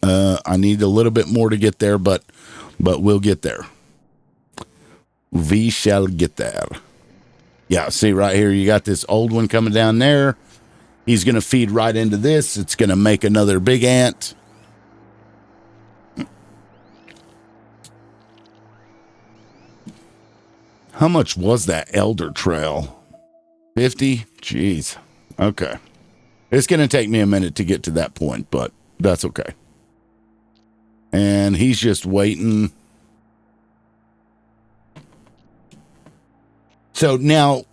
I need a little bit more to get there, but we'll get there. We shall get there. Yeah, see right here, you got this old one coming down there. He's going to feed right into this. It's going to make another big ant. How much was that elder trail? 50? Jeez. Okay. It's going to take me a minute to get to that point, but that's okay. And he's just waiting. So now,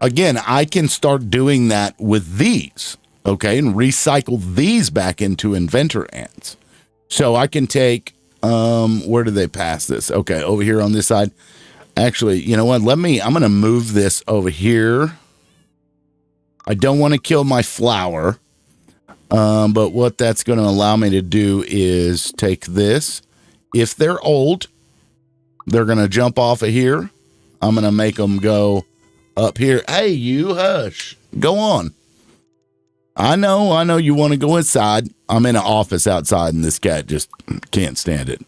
again, I can start doing that with these, okay, and recycle these back into inventor ants. So I can take, where do they pass this? Okay, over here on this side. Actually, you know what? I'm going to move this over here. I don't want to kill my flower, but what that's going to allow me to do is take this. If they're old, they're going to jump off of here. I'm going to make them go up here. Hey, you hush. Go on. I know you want to go inside. I'm in an office outside and this cat just can't stand it.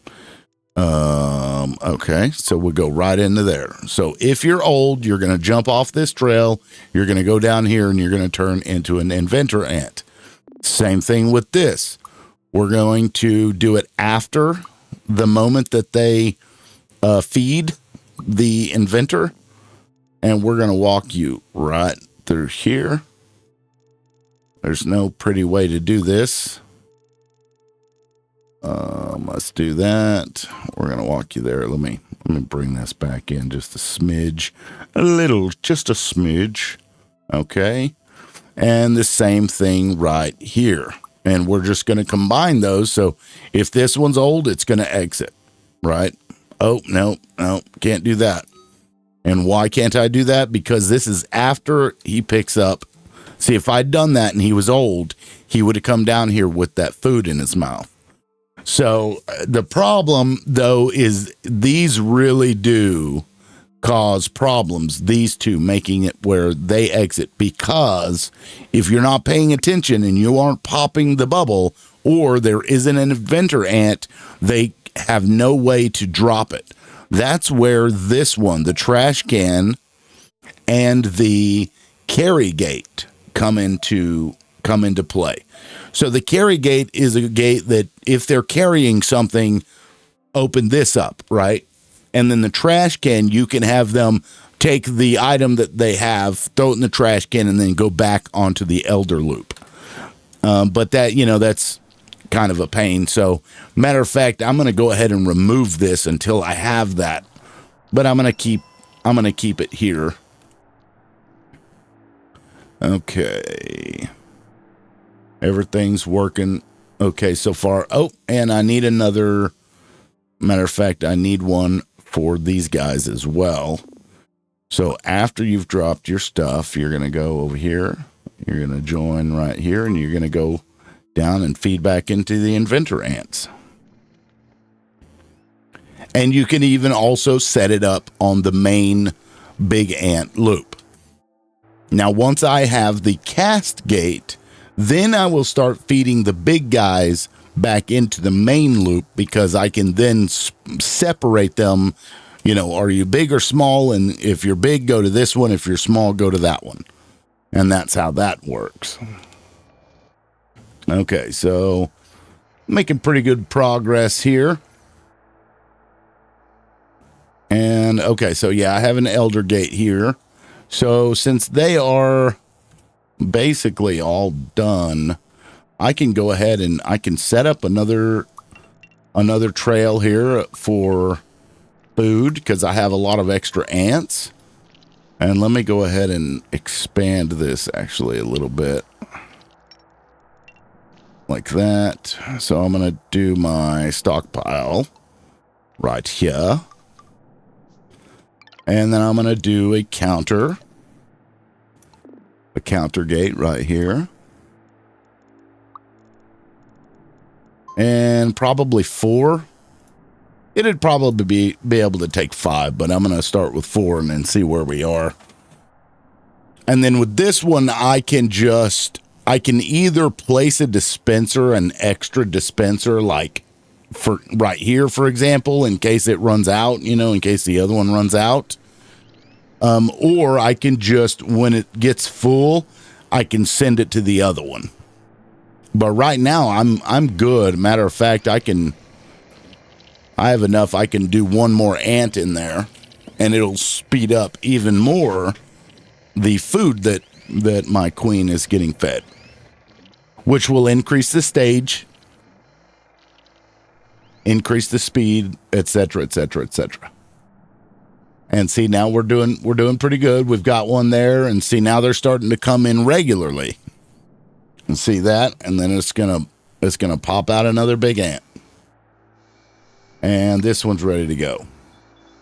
Okay, so we'll go right into there. So if you're old, you're going to jump off this trail. You're going to go down here and you're going to turn into an inventor ant. Same thing with this. We're going to do it after the moment that they feed the inventor, and we're going to walk you right through here. There's no pretty way to do this. Let's do that. We're going to walk you there. Let me bring this back in just a smidge. Just a smidge. Okay. And the same thing right here. And we're just going to combine those. So if this one's old, it's going to exit, right? Oh, no, can't do that. And why can't I do that? Because this is after he picks up. See, if I'd done that and he was old, he would have come down here with that food in his mouth. So the problem, though, is these really do cause problems, these two, making it where they exit. Because if you're not paying attention and you aren't popping the bubble, or there isn't an inventor ant, they have no way to drop it. That's where this one, the trash can and the carry gate, come into play. So the carry gate is a gate that if they're carrying something, open this up, right? And then the trash can, you can have them take the item that they have, throw it in the trash can, and then go back onto the elder loop. But that, that's kind of a pain. So matter of fact, I'm going to go ahead and remove this until I have that. But I'm going to keep it here. Okay. Everything's working okay so far. Oh, and I need another. Matter of fact, I need one for these guys as well. So after you've dropped your stuff, you're going to go over here. You're going to join right here, and you're going to go down and feed back into the inventor ants. And you can even also set it up on the main big ant loop. Now, once I have the cast gate, then I will start feeding the big guys back into the main loop, because I can then separate them. Are you big or small? And if you're big, go to this one. If you're small, go to that one. And that's how that works. Okay, so making pretty good progress here. And okay, so yeah, I have an elder gate here. So since they are basically all done, I can go ahead and I can set up another trail here for food because I have a lot of extra ants. And let me go ahead and expand this actually a little bit. Like that. So I'm going to do my stockpile right here. And then I'm going to do a counter gate right here. And probably 4. It'd probably be able to take 5, but I'm going to start with 4 and then see where we are. And then with this one, I can either place a dispenser, an extra dispenser, like for right here, for example, in case it runs out, in case the other one runs out. Or I can just, when it gets full, I can send it to the other one. But right now, I'm good. Matter of fact, I have enough. I can do one more ant in there, and it'll speed up even more the food that my queen is getting fed, which will increase the stage, increase the speed, etc., etc., etc. And see, now we're doing pretty good. We've got one there, and see, now they're starting to come in regularly. And see that, and then it's gonna pop out another big ant. And this one's ready to go.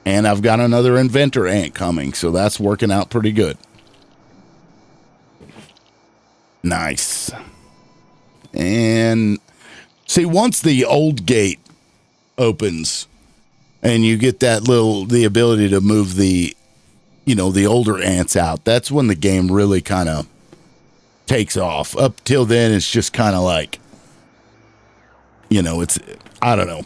And I've got another inventor ant coming, so that's working out pretty good. Nice. And see, once the old gate opens and you get the ability to move the older ants out, that's when the game really kind of takes off. Up till then, it's just kind of like, I don't know.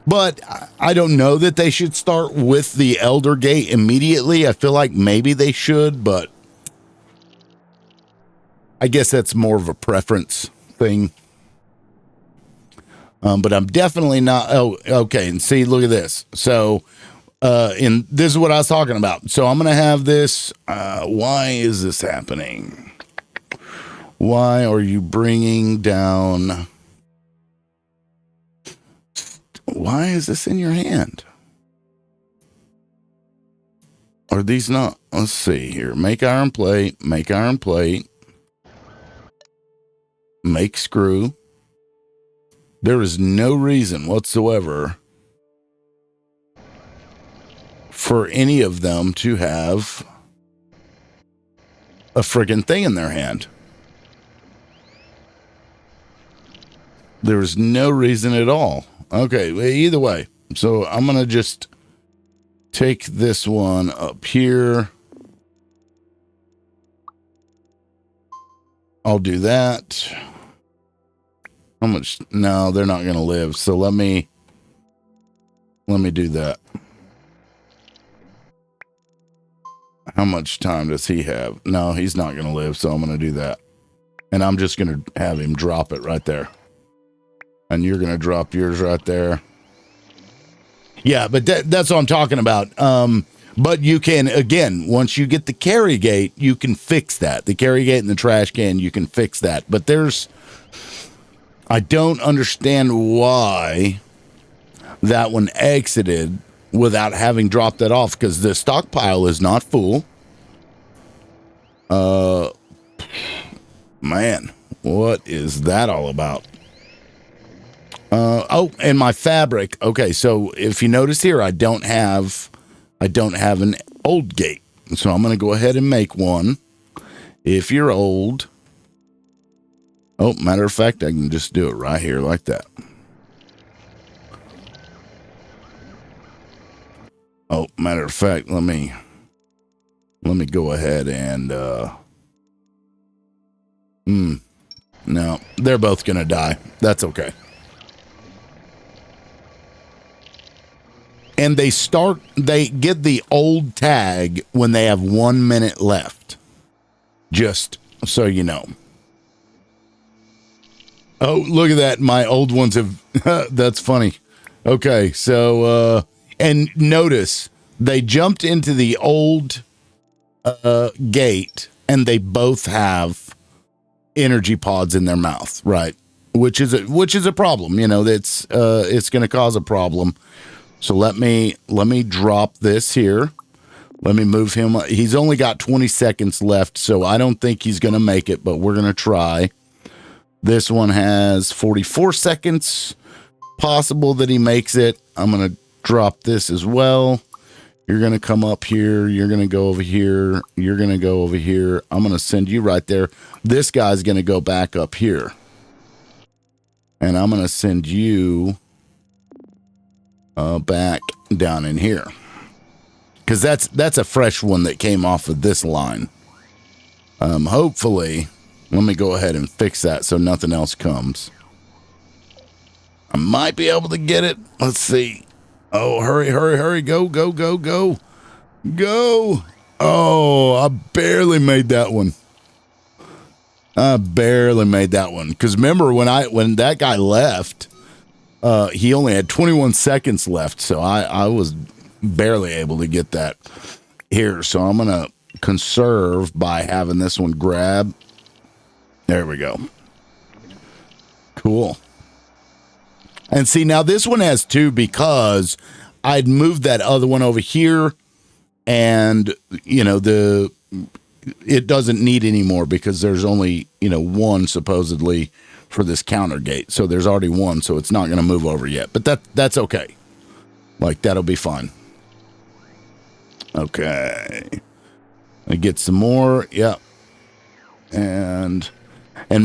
But I don't know that they should start with the elder gate immediately. I feel like maybe they should, but I guess that's more of a preference thing. But I'm definitely not. Oh, okay. And see, look at this. So, this is what I was talking about. So I'm going to have this. Why is this happening? Why are you bringing down? Why is this in your hand? Are these not? Let's see here. Make iron plate. Make iron plate. Make screw. There is no reason whatsoever for any of them to have a friggin' thing in their hand. There's no reason at all. Okay, either way. So I'm going to just take this one up here. I'll do that. How much? No, they're not going to live. So let me do that. How much time does he have? No, he's not going to live. So I'm going to do that. And I'm just going to have him drop it right there. And you're going to drop yours right there. Yeah, but that's what I'm talking about. But you can, again, once you get the carry gate, you can fix that. The carry gate and the trash can, you can fix that. But I don't understand why that one exited without having dropped that off, because the stockpile is not full. Man, what is that all about? Oh, and my fabric. Okay, so if you notice here, I don't have an old gate. So I'm going to go ahead and make one. If you're old. Oh, matter of fact, I can just do it right here like that. Oh, matter of fact, let me go ahead and no, they're both going to die. That's okay. And they get the old tag when they have 1 minute left. Just so you know. Oh, look at that. My old ones have, that's funny. Okay. So, and notice They jumped into the old gate, and they both have energy pods in their mouth, right? Which is a problem. You know, it's going to cause a problem. So let me drop this here. Let me move him. He's only got 20 seconds left, so I don't think he's going to make it, but we're going to try. This one has 44 seconds. Possible that he makes it. I'm going to drop this as well. You're going to come up here. You're going to go over here. You're going to go over here. I'm going to send you right there. This guy's going to go back up here. And I'm going to send you back down in here. Because that's a fresh one that came off of this line. Hopefully, let me go ahead and fix that so nothing else comes. I might be able to get it. Let's see. Oh, hurry, hurry, hurry. Go, go, go, go. Go. Oh, I barely made that one. I barely made that one. Because remember, when that guy left, he only had 21 seconds left. So I was barely able to get that here. So I'm going to conserve by having this one grab. There we go. Cool. And see, now this one has two because I'd moved that other one over here, and, you know, it doesn't need any more because there's only, you know, one supposedly for this counter gate. So there's already one, so it's not going to move over yet. But that's okay. Like, that'll be fine. Okay. I get some more. Yep. And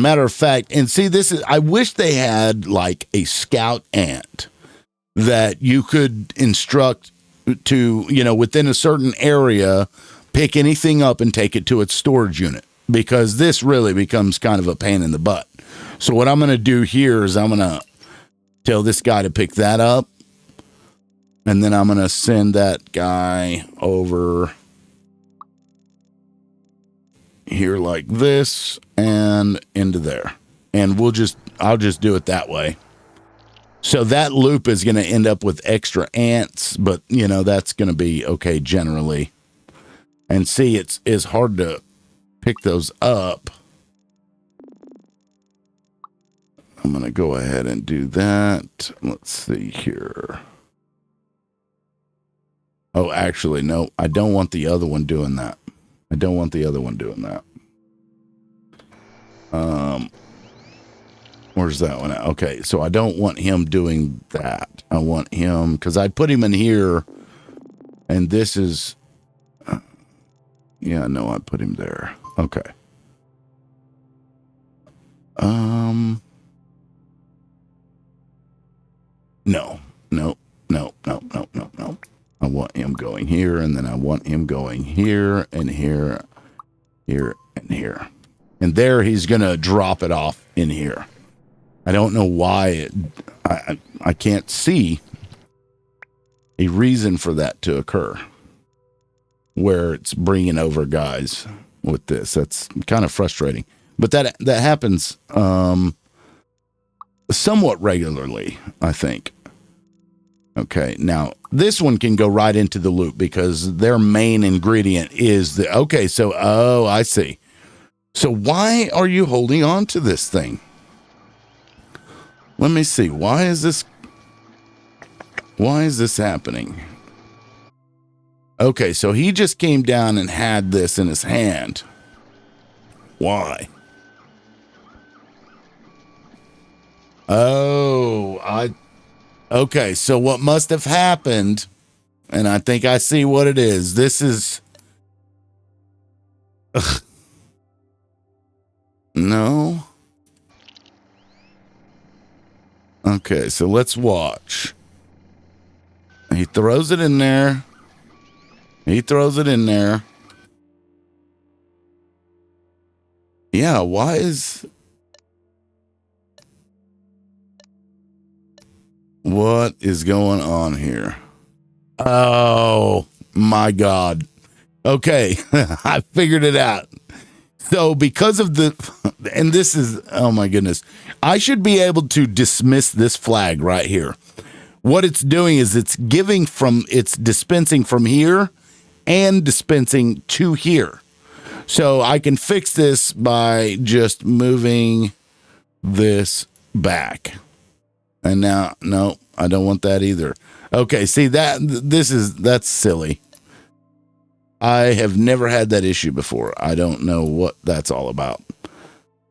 matter of fact, and see, I wish they had like a scout ant that you could instruct to, you know, within a certain area, pick anything up and take it to its storage unit, because this really becomes kind of a pain in the butt. So what I'm going to do here is I'm going to tell this guy to pick that up, and then I'm going to send that guy over here like this and into there, and I'll just do it that way. So that loop is going to end up with extra ants, but you know, that's going to be okay generally. And see, it's hard to pick those up. I'm going to go ahead and do that. Let's see here. Oh, actually, no, I don't want the other one doing that. I don't want the other one doing that. Where's that one at? Okay, so I don't want him doing that. I want him, because I put him in here, and this is, yeah, no, I put him there. Okay. No. I want him going here, and then I want him going here, and here, here, and here. And there he's going to drop it off in here. I don't know why I can't see a reason for that to occur, where it's bringing over guys with this. That's kind of frustrating. But that happens somewhat regularly, I think. Okay, now this one can go right into the loop because their main ingredient is okay, so, oh, I see. So why are you holding on to this thing? Let me see. Why is this happening? Okay, so he just came down and had this in his hand. Why? Oh, okay, so what must have happened, and I think I see what it is. This is... No. Okay, so let's watch. He throws it in there. He throws it in there. Yeah, why is... What is going on here? Oh, my God. Okay, I figured it out. So because of and this is, oh my goodness, I should be able to dismiss this flag right here. what it's doing is it's dispensing from here and dispensing to here. So I can fix this by just moving this back. And now, no, I don't want that either. Okay, see that's silly. I have never had that issue before. I don't know what that's all about.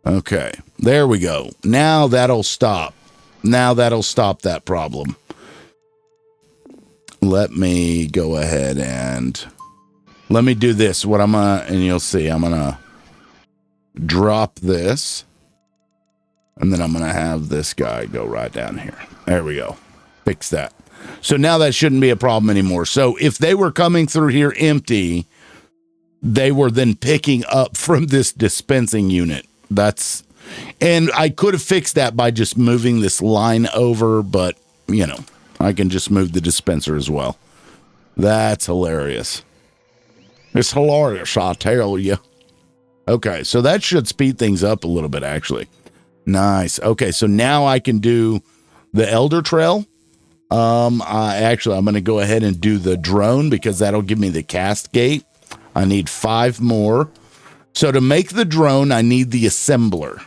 Okay, there we go. Now that'll stop. Now that'll stop that problem. Let me go ahead and let me do this. What I'm gonna, and you'll see, I'm gonna drop this, and then I'm gonna have this guy go right down here. There we go. Fix that. So now that shouldn't be a problem anymore. So if they were coming through here empty, they were then picking up from this dispensing unit. And I could have fixed that by just moving this line over, but you know, I can just move the dispenser as well. That's hilarious. It's hilarious, I'll tell you. Okay, so that should speed things up a little bit, actually. Nice. Okay, so now I can do the Elder Trail. I'm going to go ahead and do the drone because that'll give me the cast gate. I need 5 more. So to make the drone, I need the assembler.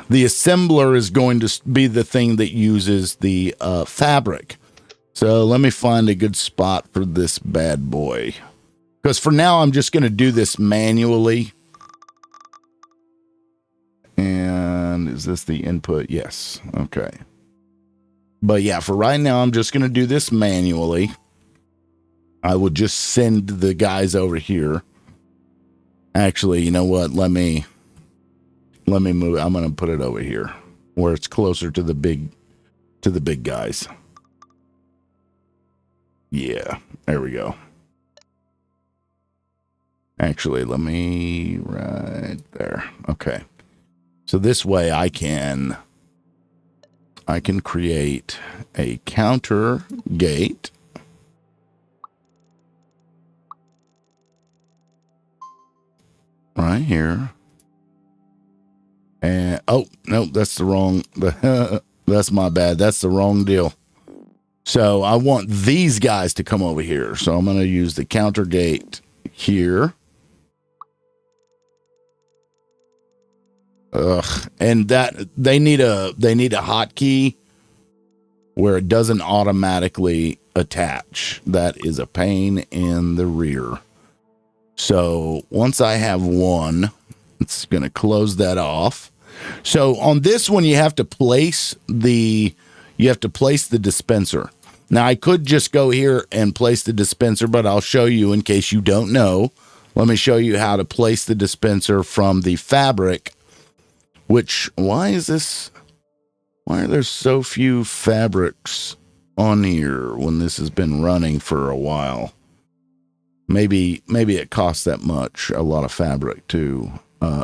The assembler is going to be the thing that uses the fabric. So let me find a good spot for this bad boy. Because for now, I'm just going to do this manually. And is this the input? Yes. Okay. But yeah, for right now, I'm just going to do this manually. I will just send the guys over here. Actually, you know what? Let me move. I'm going to put it over here where it's closer to the big guys. Yeah, there we go. Actually, let me right there. Okay. So this way I can create a counter gate. Right here. And oh, no, that's the wrong that's my bad. That's the wrong deal. So I want these guys to come over here. So I'm going to use the counter gate here. And that they need a hotkey where it doesn't automatically attach. That is a pain in the rear. So once I have one, it's going to close that off. So on this one, you have to place the dispenser. Now I could just go here and place the dispenser, but I'll show you in case you don't know. Let me show you how to place the dispenser from the fabric. Why are there so few fabrics on here when this has been running for a while? Maybe it costs that much, a lot of fabric too.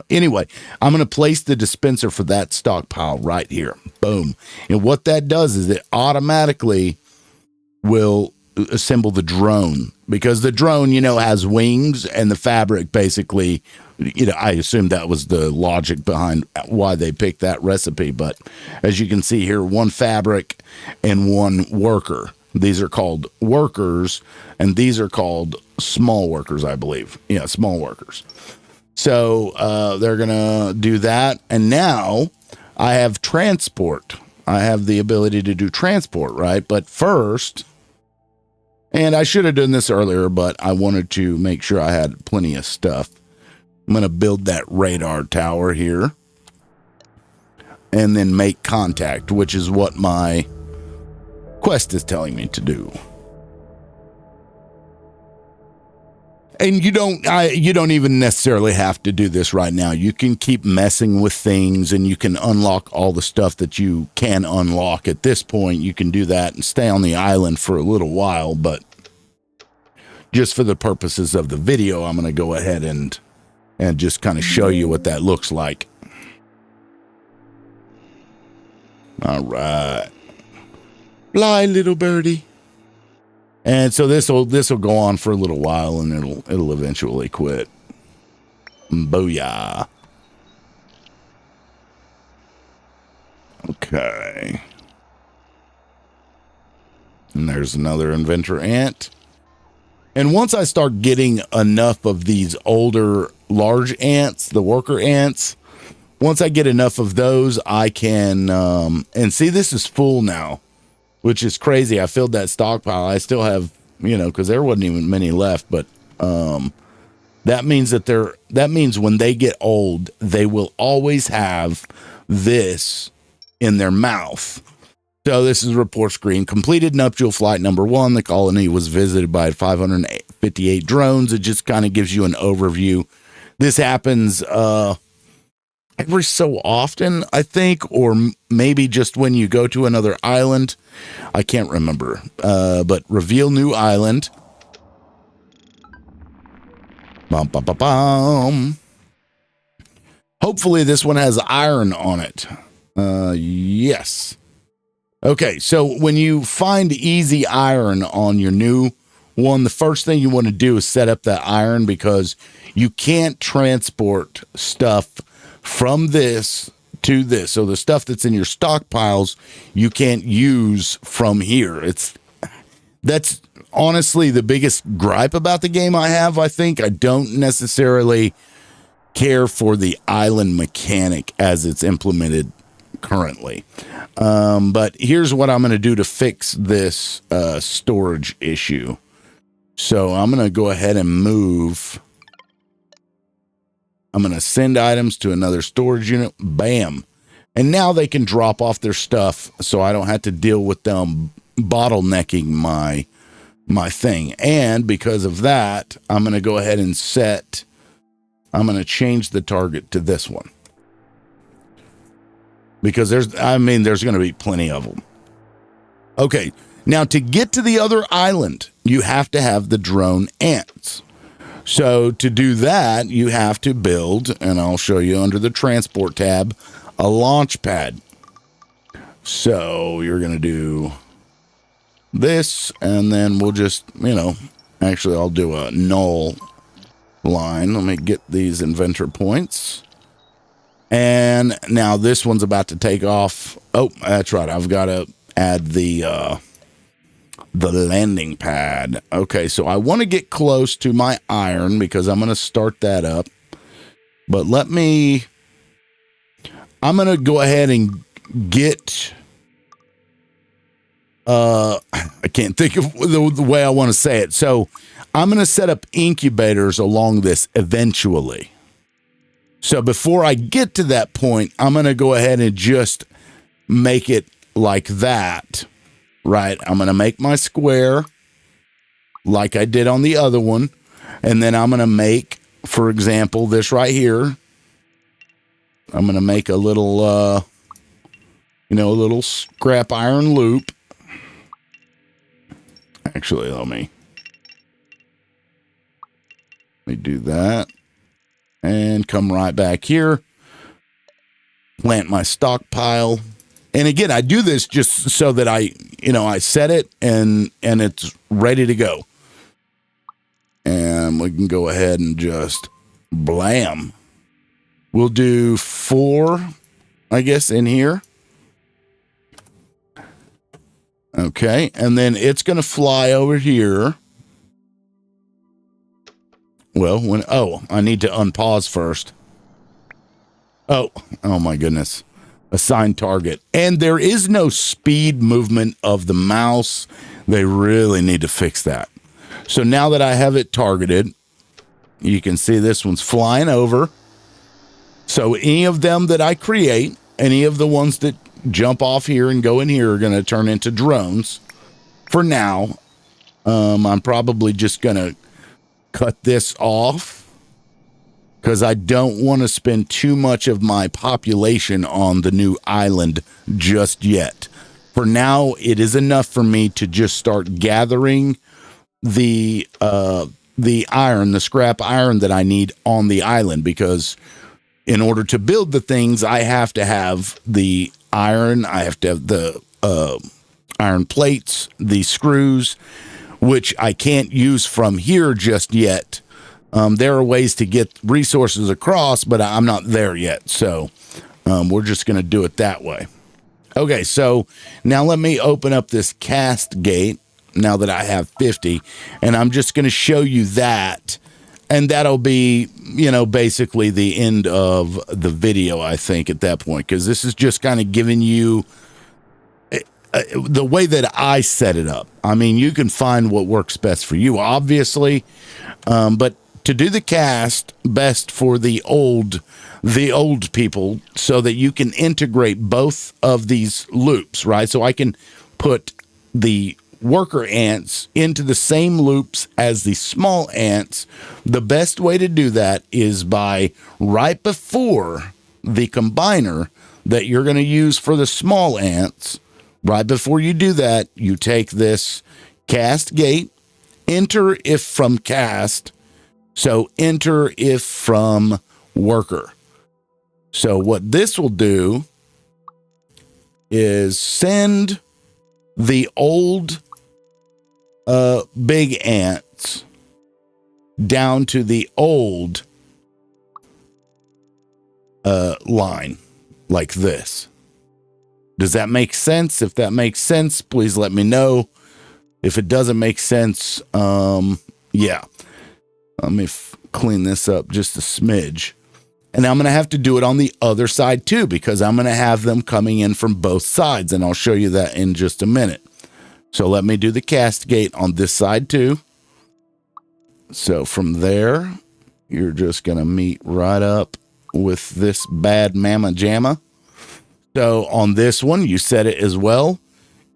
Anyway, I'm going to place the dispenser for that stockpile right here. Boom. And what that does is it automatically will assemble the drone, because the drone, has wings, and the fabric basically, I assume that was the logic behind why they picked that recipe. But as you can see here, 1 fabric and 1 worker. These are called workers, and these are called small workers, I believe. Yeah, small workers. So they're going to do that. And now I have transport. I have the ability to do transport, right? But first, and I should have done this earlier, but I wanted to make sure I had plenty of stuff. I'm going to build that radar tower here and then make contact, which is what my quest is telling me to do. And you don't even necessarily have to do this right now. You can keep messing with things, and you can unlock all the stuff that you can unlock. At this point, you can do that and stay on the island for a little while, but just for the purposes of the video, I'm going to go ahead and just kind of show you what that looks like. All right. Fly, little birdie. And so this will go on for a little while, and it'll eventually quit. Booyah. Okay. There's another inventor ant. And once I start getting enough of these older large ants, the worker ants, once I get enough of those, I can, and see, this is full now, which is crazy. I filled that stockpile. I still have, because there wasn't even many left, but that means that means when they get old, they will always have this in their mouth. So this is a report screen. Completed nuptial flight number 1. The colony was visited by 558 drones. It just kind of gives you an overview. This happens every so often, I think, or maybe just when you go to another island. I can't remember. But reveal new island. Bum, bum, bum, bum. Hopefully this one has iron on it. Yes. Okay, so when you find easy iron on your new one, the first thing you want to do is set up that iron, because you can't transport stuff from this to this. So the stuff that's in your stockpiles, you can't use from here. That's honestly the biggest gripe about the game I have, I think. I don't necessarily care for the island mechanic as it's implemented currently. But here's what I'm going to do to fix this storage issue. So I'm going to go ahead and move. I'm going to send items to another storage unit. Bam. And now they can drop off their stuff, so I don't have to deal with them bottlenecking my thing. And because of that, I'm going to go ahead and I'm going to change the target to this one. Because there's going to be plenty of them. Okay, now to get to the other island, you have to have the drone ants. So to do that, you have to build, and I'll show you under the transport tab, a launch pad. So you're going to do this, and then we'll just, actually I'll do a null line. Let me get these inventor points. And now this one's about to take off. Oh, that's right. I've got to add the landing pad. Okay, so I want to get close to my iron because I'm going to start that up. But I'm going to go ahead and get, I can't think of the way I want to say it. So I'm going to set up incubators along this eventually. So before I get to that point, I'm going to go ahead and just make it like that, right? I'm going to make my square like I did on the other one. And then I'm going to make, for example, this right here. I'm going to make a little, a little scrap iron loop. Actually, let me do that. And come right back here, plant my stockpile. And again, I do this just so that I set it and it's ready to go. And we can go ahead and just blam. We'll do 4, I guess, in here. Okay, and then it's going to fly over here. Well, I need to unpause first. Oh my goodness. Assign target. And there is no speed movement of the mouse. They really need to fix that. So now that I have it targeted, you can see this one's flying over. So any of them that I create, any of the ones that jump off here and go in here are going to turn into drones. For now, I'm probably just going to cut this off because I don't want to spend too much of my population on the new island just yet. For now, it is enough for me to just start gathering the iron, the scrap iron that I need on the island, because in order to build the things, I have to have the iron, I have to have the iron plates, the screws, which I can't use from here just yet. There are ways to get resources across, but I'm not there yet. So we're just going to do it that way. Okay, so now let me open up this cast gate. now that I have 50. And I'm just going to show you that. And that'll be, you know, basically the end of the video, I think, at that point. Because this is just kind of giving you the way that I set it up. I mean, you can find what works best for you, obviously. But to do the cast best for the old people so that you can integrate both of these loops, right? So I can put the worker ants into the same loops as the small ants. The best way to do that is by right before the combiner that you're going to use for the small ants, right before you do that, you take this cast gate, enter if from cast, so enter if from worker. So what this will do is send the old big ants down to the old line like this. Does that make sense? If that makes sense, please let me know. If it doesn't make sense, yeah. Let me clean this up just a smidge. And I'm going to have to do it on the other side too, because I'm going to have them coming in from both sides, and I'll show you that in just a minute. So let me do the cast gate on this side too. So from there, you're just going to meet right up with this bad mama jamma. So on this one, you set it as well.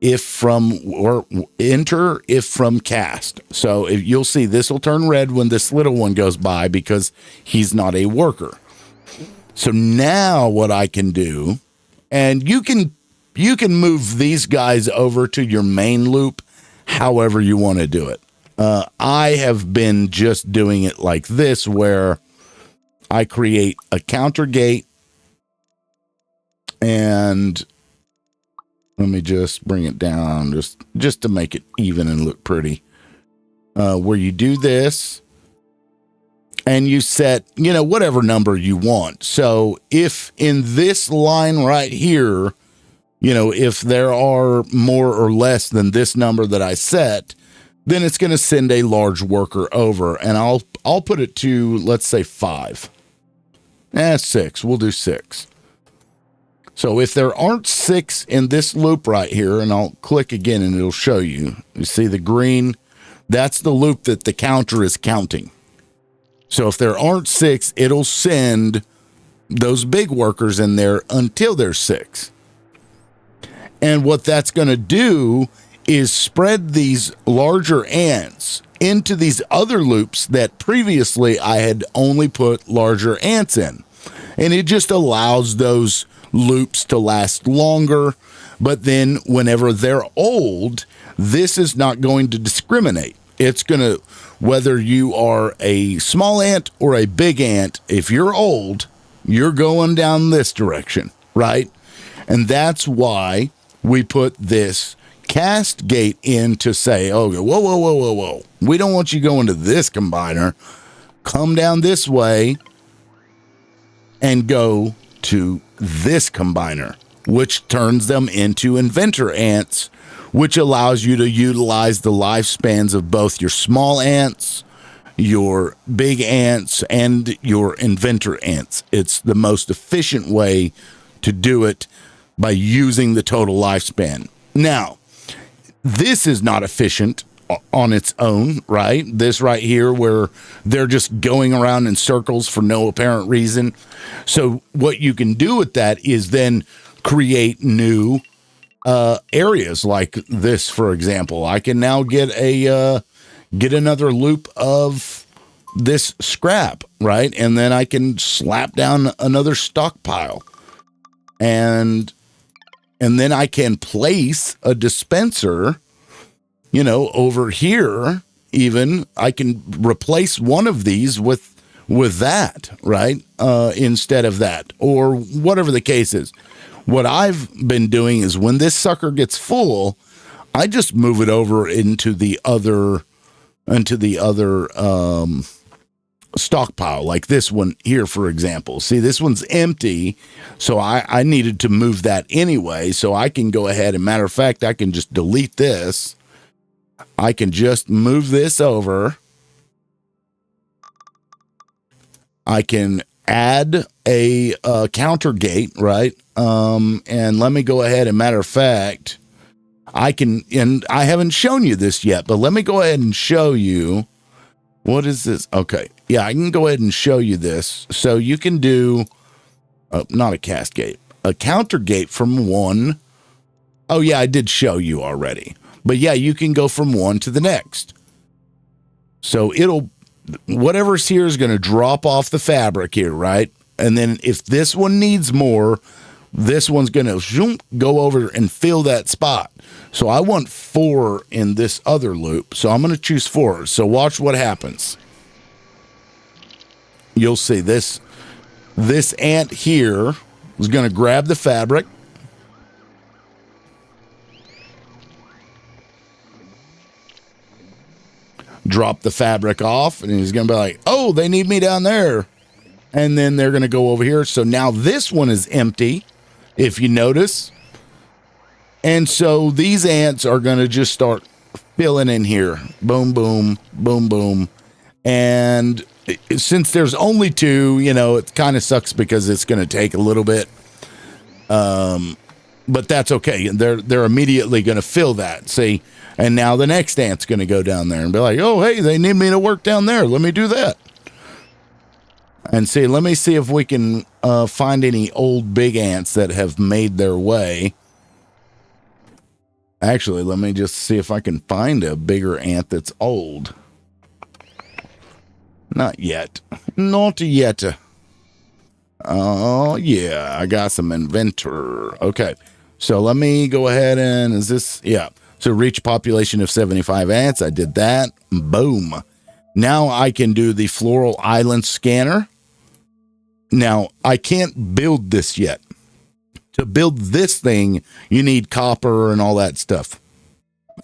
If from, or enter if from cast. So if you'll see, this will turn red when this little one goes by because he's not a worker. So now what I can do, and you can move these guys over to your main loop however you want to do it. I have been just doing it like this, where I create a counter gate, and let me just bring it down just to make it even and look pretty. Where you do this and you set, you know, whatever number you want. So if in this line right here, you know, if there are more or less than this number that I set, then it's going to send a large worker over, and I'll put it to, let's say 5. 6. We'll do 6. So if there aren't 6 in this loop right here, and I'll click again and it'll show you. You see the green? That's the loop that the counter is counting. So if there aren't 6, it'll send those big workers in there until there's 6. And what that's going to do is spread these larger ants into these other loops that previously I had only put larger ants in. And it just allows those loops to last longer. But then whenever they're old, this is not going to discriminate. It's going to, whether you are a small ant or a big ant, if you're old, you're going down this direction, right? And that's why we put this cast gate in to say, oh, whoa. We don't want you going to this combiner. Come down this way and go to this combiner, which turns them into inventor ants, which allows you to utilize the lifespans of both your small ants, your big ants, and your inventor ants. It's the most efficient way to do it by using the total lifespan. Now, this is not efficient on its own, right? This right here where they're just going around in circles for no apparent reason. So what you can do with that is then create new areas like this, for example. I can now get another loop of this scrap, right? And then I can slap down another stockpile. And then I can place a dispenser, you know, over here. Even I can replace one of these with that, right? Instead of that, or whatever the case is. What I've been doing is when this sucker gets full, I just move it over into the other stockpile, like this one here, for example. See, this one's empty, so I needed to move that anyway, so I can go ahead and, matter of fact, I can just delete this, I can just move this over. I can add a counter gate, right? And let me go ahead and matter of fact, I can, and I haven't shown you this yet, but let me go ahead and show you. What is this? Okay. Yeah, I can go ahead and show you this. So you can do, not a cast gate, a counter gate from one. Oh yeah, I did show you already. But yeah, you can go from one to the next. So whatever's here is going to drop off the fabric here, right? And then if this one needs more, this one's going to go over and fill that spot. So I want 4 in this other loop. So I'm going to choose 4. So watch what happens. You'll see this ant here is going to grab the fabric. Drop the fabric off, and he's going to be like, oh, they need me down there. And then they're going to go over here. So now this one is empty, if you notice. And so these ants are going to just start filling in here. Boom, boom, boom, boom. And since there's only 2, it kind of sucks because it's going to take a little bit. But that's okay. They're immediately going to fill that. See? And now the next ant's going to go down there and be like, oh, hey, they need me to work down there. Let me do that. And see, let me see if we can find any old big ants that have made their way. Actually, let me just see if I can find a bigger ant that's old. Not yet. Not yet. Oh, yeah, I got some inventor. Okay, so let me go ahead and, yeah. So reach population of 75 ants. I did that. Boom. Now I can do the floral island scanner. Now, I can't build this yet. To build this thing, you need copper and all that stuff.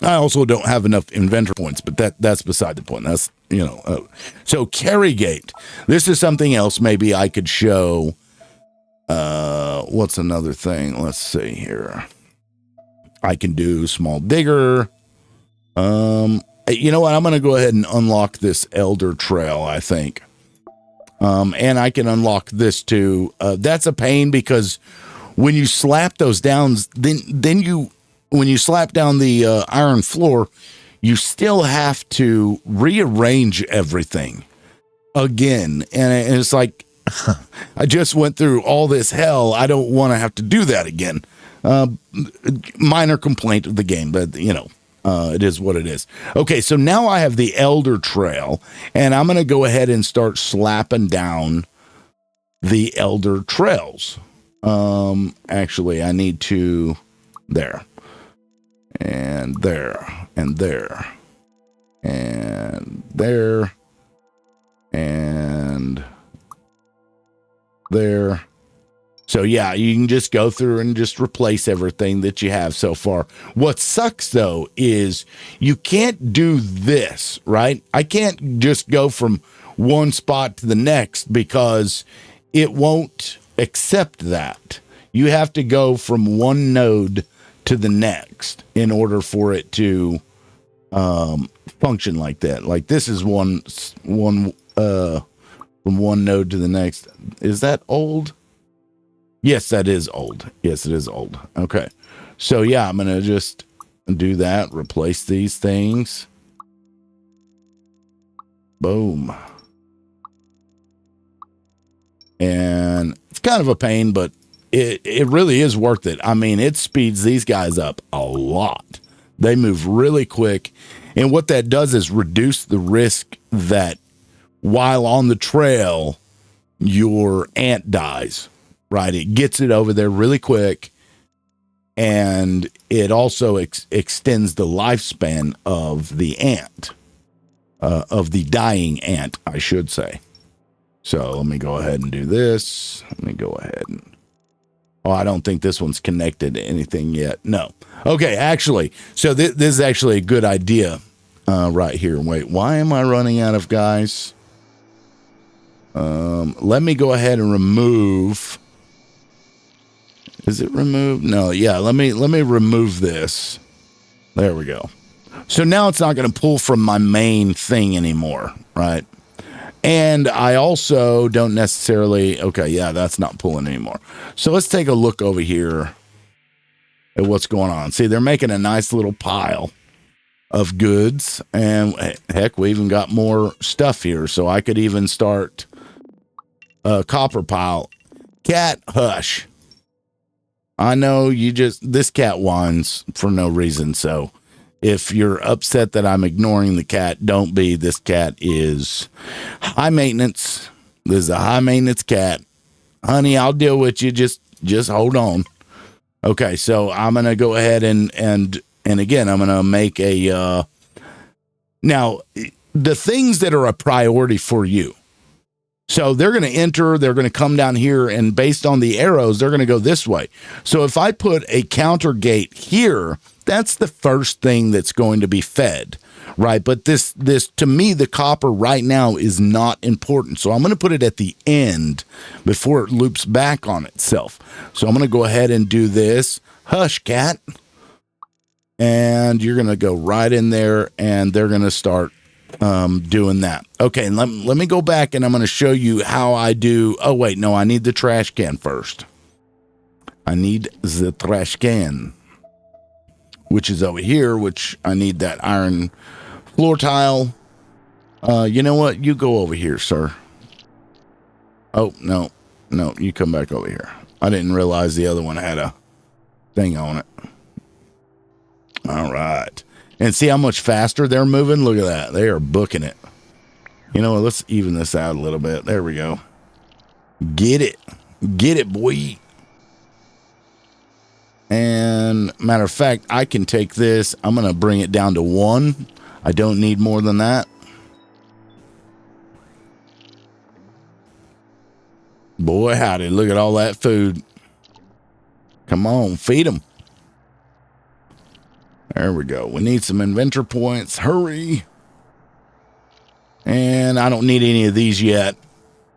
I also don't have enough inventor points, but that's beside the point. That's, so carry gate. This is something else maybe I could show. What's another thing? Let's see here. I can do small digger. You know what? I'm going to go ahead and unlock this elder trail, I think. And I can unlock this too. That's a pain because when you slap those down, when you slap down the iron floor, you still have to rearrange everything again. And it's like, I just went through all this hell. I don't want to have to do that again. Minor complaint of the game, but it is what it is. Okay, so now I have the elder trail, and I'm going to go ahead and start slapping down the elder trails. Actually, I need to there and there and there and there and there. So yeah, you can just go through and just replace everything that you have so far. What sucks though is you can't do this, right? I can't just go from one spot to the next because it won't accept that. You have to go from one node to the next in order for it to function like that. Like this is one from one node to the next. Is that old? Yes, that is old. Yes, it is old. Okay. So yeah, I'm going to just do that. Replace these things. Boom. And it's kind of a pain, but it really is worth it. I mean, it speeds these guys up a lot. They move really quick. And what that does is reduce the risk that while on the trail, your ant dies. Right, it gets it over there really quick, and it also extends the lifespan of the ant, of the dying ant, I should say. So let me go ahead and do this. Let me go ahead and... Oh, I don't think this one's connected to anything yet. No. Okay, actually, so this is actually a good idea right here. Wait, why am I running out of guys? Let me go ahead and remove... Is it removed? No, yeah, let me remove this. There we go. So now it's not going to pull from my main thing anymore, right? And I also don't necessarily, okay, yeah, that's not pulling anymore. So let's take a look over here at what's going on. See, they're making a nice little pile of goods, and heck, we even got more stuff here. So I could even start a copper pile. Cat, hush. I know this cat whines for no reason. So if you're upset that I'm ignoring the cat, don't be. This cat is high maintenance. This is a high maintenance cat. Honey, I'll deal with you. Just hold on. Okay, so I'm going to go ahead and again, I'm going to make a, now the things that are a priority for you. So they're going to enter, they're going to come down here, and based on the arrows, they're going to go this way. So if I put a counter gate here, that's the first thing that's going to be fed, right? But this to me, the copper right now is not important. So I'm going to put it at the end before it loops back on itself. So I'm going to go ahead and do this. Hush, cat. And you're going to go right in there, and they're going to start doing that. Okay, and let me go back, and I'm going to show you how I do. Oh, wait, no, I need the trash can first. I need the trash can, which is over here, which I need that iron floor tile. You know what? You go over here, sir. Oh, no, you come back over here. I didn't realize the other one had a thing on it. All right. And see how much faster they're moving? Look at that. They are booking it. You know what? Let's even this out a little bit. There we go. Get it. Get it, boy. And matter of fact, I can take this. I'm going to bring it down to 1. I don't need more than that. Boy, howdy. Look at all that food. Come on, feed them. There we go. We need some inventor points. Hurry. And I don't need any of these yet.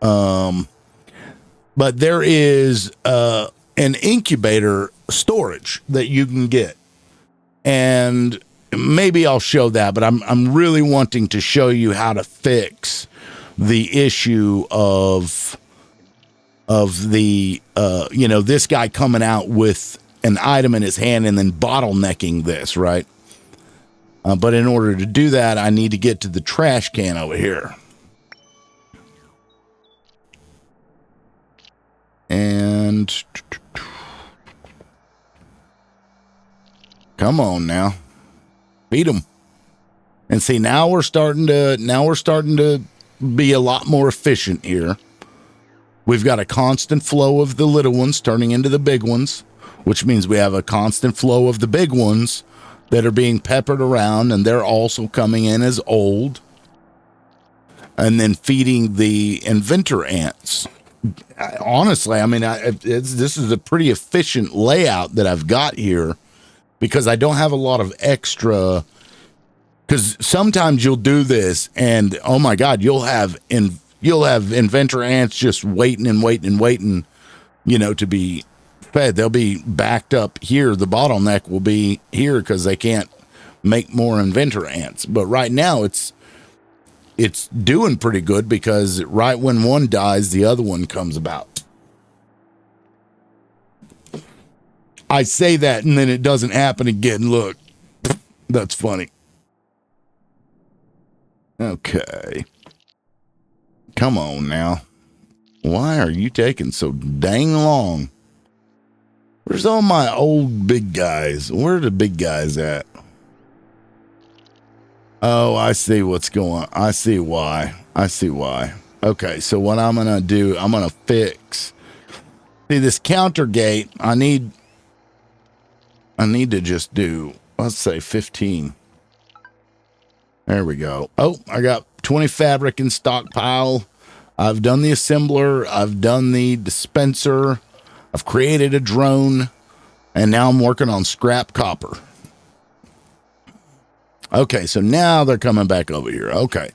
But there is an incubator storage that you can get. And maybe I'll show that, but I'm really wanting to show you how to fix the issue of the this guy coming out with an item in his hand and then bottlenecking this, right? But in order to do that, I need to get to the trash can over here. And come on now. Feed them. And see, now we're starting to be a lot more efficient here. We've got a constant flow of the little ones turning into the big ones, which means we have a constant flow of the big ones that are being peppered around, and they're also coming in as old, and then feeding the inventor ants. Honestly, I mean, this is a pretty efficient layout that I've got here because I don't have a lot of extra. Because sometimes you'll do this, and oh my God, you'll have inventor ants just waiting, to be fed. They'll be backed up here. The bottleneck will be here because they can't make more inventor ants. But right now it's doing pretty good because right when one dies, the other one comes about. I say that and then it doesn't happen again. Look, that's funny. Okay. Come on now. Why are you taking so dang long? Where's all my old big guys? Where are the big guys at? Oh, I see what's going on. I see why. Okay, so what I'm going to do, I'm going to fix. See, this counter gate, I need to just do, let's say 15. There we go. Oh, I got 20 fabric in stockpile. I've done the assembler. I've done the dispenser. I've created a drone. And now I'm working on scrap copper. Okay, so now they're coming back over here. Okay.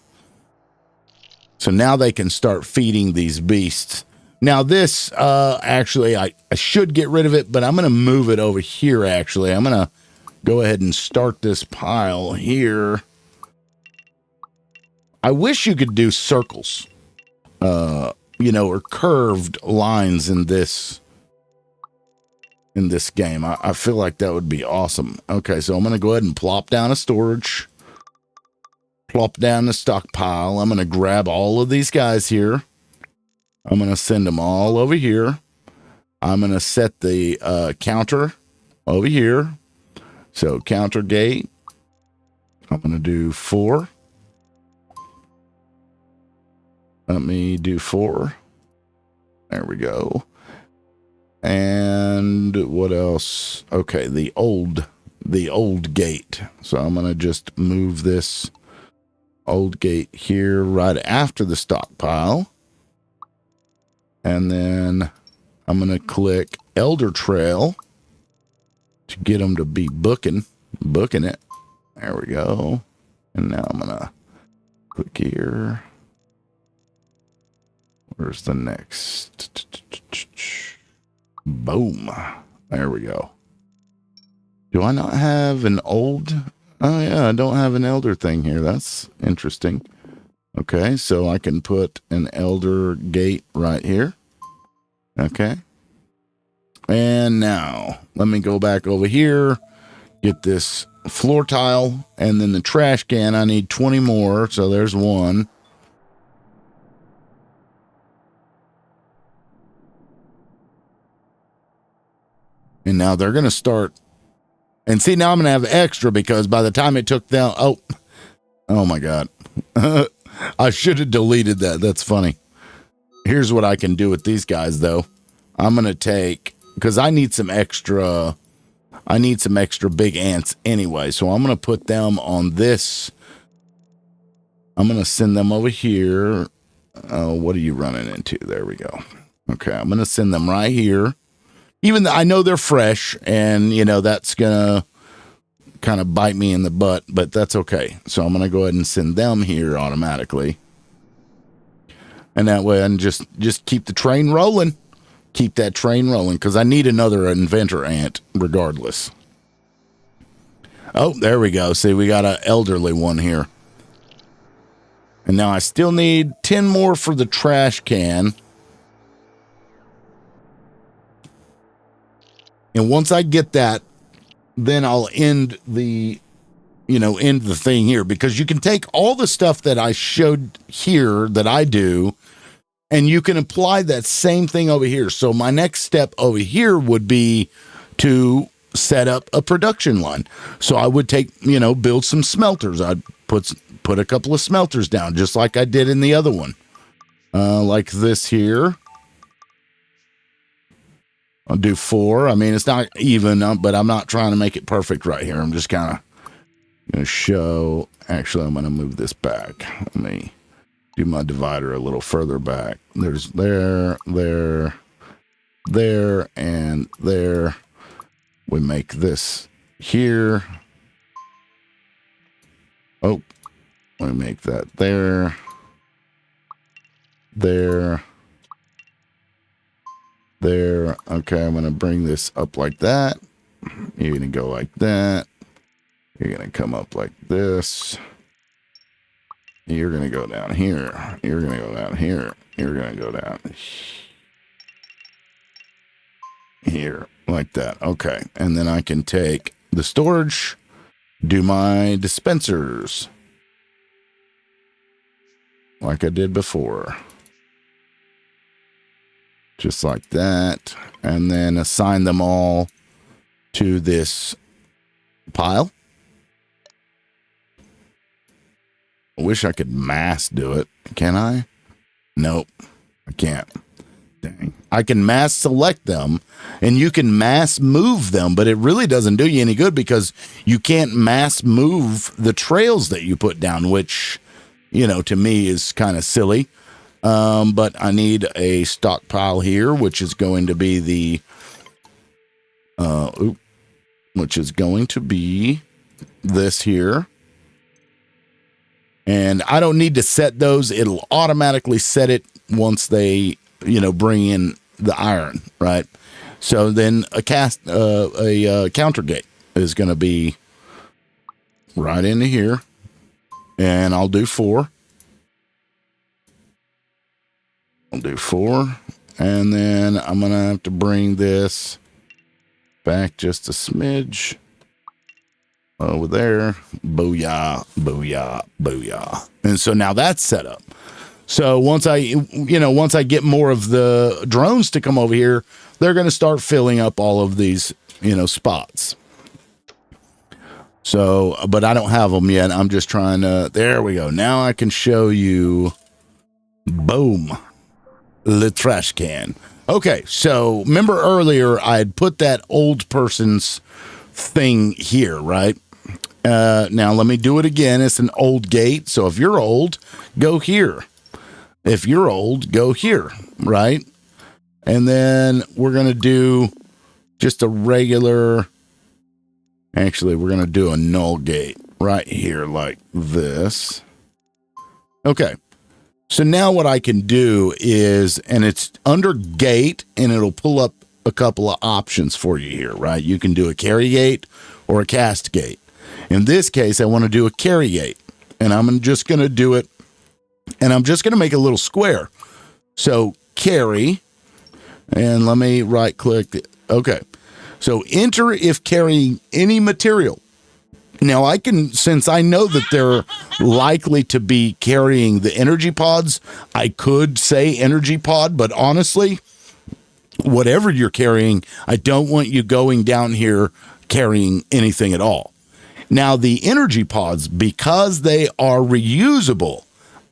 So now they can start feeding these beasts. Now this, actually, I should get rid of it, but I'm going to move it over here, actually. I'm going to go ahead and start this pile here. I wish you could do circles, you know, or curved lines in this game. I feel like that would be awesome. Okay, so I'm going to go ahead and plop down a storage. Plop down the stockpile. I'm going to grab all of these guys here. I'm going to send them all over here. I'm going to set the counter over here. So counter gate. I'm going to do 4. Let me do 4. There we go. And what else? Okay, the old gate. So I'm going to just move this old gate here right after the stockpile. And then I'm going to click Elder Trail to get them to be booking it. There we go. And now I'm going to click here. Where's the next? Boom. There we go. Do I not have an old? Oh, yeah, I don't have an elder thing here. That's interesting. Okay, so I can put an elder gate right here. Okay. And now, let me go back over here, get this floor tile, and then the trash can. I need 20 more, so there's 1. And now they're going to start. And see, now I'm going to have extra because by the time it took them. Oh my God. I should have deleted that. That's funny. Here's what I can do with these guys, though. I'm going to take, because I need some extra big ants anyway. So I'm going to put them on this. I'm going to send them over here. What are you running into? There we go. Okay. I'm going to send them right here. Even though I know they're fresh and, you know, that's going to kind of bite me in the butt, but that's okay. So I'm going to go ahead and send them here automatically. And that way I can just keep the train rolling. Keep that train rolling because I need another inventor ant regardless. Oh, there we go. See, we got an elderly one here. And now I still need 10 more for the trash can. And once I get that, then I'll end the thing here because you can take all the stuff that I showed here that I do, and you can apply that same thing over here. So my next step over here would be to set up a production line. So I would build some smelters. I'd put a couple of smelters down just like I did in the other one. Like this here. I'll do 4. I mean, it's not even, but I'm not trying to make it perfect right here. I'm just kind of going to show. Actually, I'm going to move this back. Let me do my divider a little further back. There's there, and there. We make this here. Oh, we make that there. There. Okay, I'm going to bring this up like that. You're going to go like that. You're going to come up like this. You're going to go down here. You're going to go down here. You're going to go down here. Like that. Okay. And then I can take the storage, do my dispensers. Like I did before. Just like that. And then assign them all to this pile. I wish I could mass do it. Can I? Nope. I can't. Dang. I can mass select them and you can mass move them, but it really doesn't do you any good because you can't mass move the trails that you put down, which, to me is kind of silly. But I need a stockpile here, which is going to be this here. And I don't need to set those. It'll automatically set it once they, bring in the iron, right? So then a counter gate. is going to be right into here. And I'll do 4. I'll do 4. And then I'm going to have to bring this back just a smidge. Over there. Booyah, booyah, booyah. And so now that's set up. So once I get more of the drones to come over here, they're going to start filling up all of these, spots. So, but I don't have them yet. I'm just trying to, there we go. Now I can show you, boom, the trash can. Okay, so remember earlier I had put that old person's thing here, right? Now let me do it again. It's an old gate. So if you're old, go here. If you're old, go here, right? And then we're going to do just a regular, actually, we're going to do a null gate right here like this. Okay. So now what I can do is, and it's under gate, and it'll pull up a couple of options for you here, right? You can do a carry gate or a cast gate. In this case, I want to do a carry gate, and I'm just going to do it, and I'm just going to make a little square. So carry, and let me right click. Okay. So enter if carrying any material. Now I can, since I know that they're likely to be carrying the energy pods, I could say energy pod, but honestly, whatever you're carrying, I don't want you going down here carrying anything at all. Now the energy pods, because they are reusable,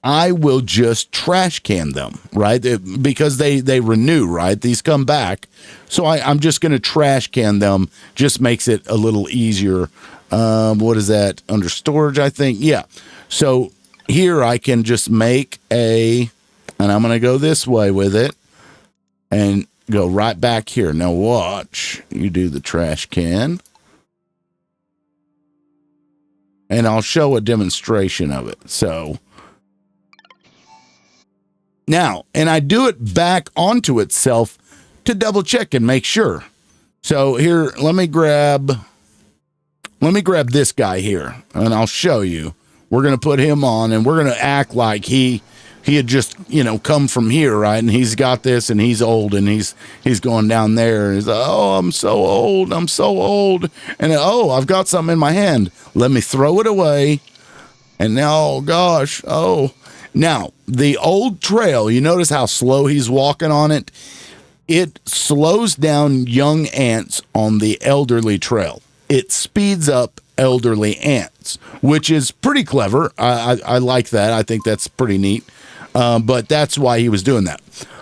I will just trash can them, right? Because they renew, right? These come back. So I'm just going to trash can them. Just makes it a little easier. What is that? Under storage, I think. Yeah. So here I can just make and I'm going to go this way with it and go right back here. Now watch. You do the trash can. And I'll show a demonstration of it. So now, and I do it back onto itself to double check and make sure. So here, let me grab this guy here, and I'll show you. We're going to put him on, and we're going to act like he had just, come from here, right? And he's got this, and he's old, and he's going down there. And he's like, oh, I'm so old. I'm so old. And oh, I've got something in my hand. Let me throw it away. And now, oh gosh, oh. Now, the old trail, you notice how slow he's walking on it? It slows down young ants on the elderly trail. It speeds up elderly ants, which is pretty clever. I like that. I think that's pretty neat. But that's why he was doing that.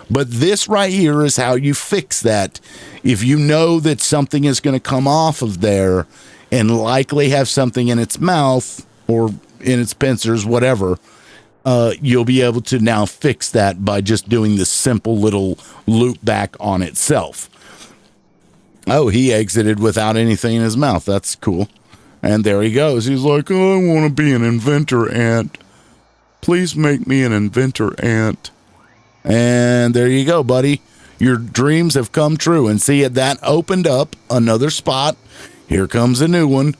But this right here is how you fix that. If you know that something is going to come off of there and likely have something in its mouth or in its pincers, whatever, you'll be able to now fix that by just doing this simple little loop back on itself. Oh, he exited without anything in his mouth. That's cool. And there he goes. He's like, oh, I want to be an inventor ant. Please make me an inventor ant. And there you go, buddy. Your dreams have come true. And see, that opened up another spot. Here comes a new one.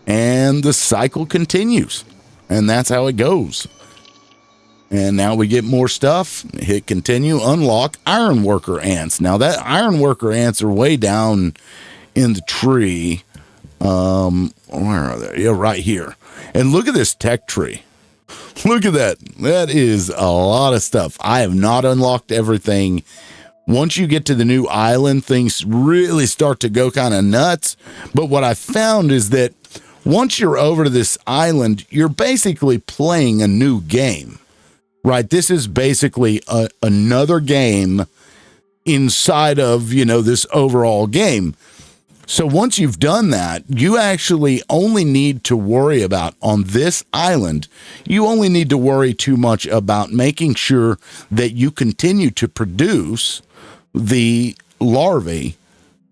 And the cycle continues. And that's how it goes. And now we get more stuff. Hit continue, unlock ironworker ants. Now that ironworker ants are way down in the tree. Where are they? Yeah, right here. And look at this tech tree. Look at that. That is a lot of stuff. I have not unlocked everything. Once you get to the new island, things really start to go kind of nuts. But what I found is that once you're over to this island, you're basically playing a new game. Right, this is basically another game inside of, this overall game. So once you've done that, you actually only need to worry about, on this island, you only need to worry too much about making sure that you continue to produce the larvae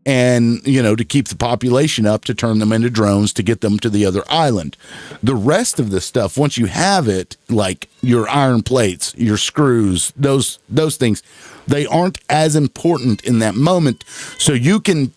and, to keep the population up, to turn them into drones, to get them to the other island. The rest of the stuff, once you have it, like your iron plates, your screws, those things, They aren't as important in that moment. So you can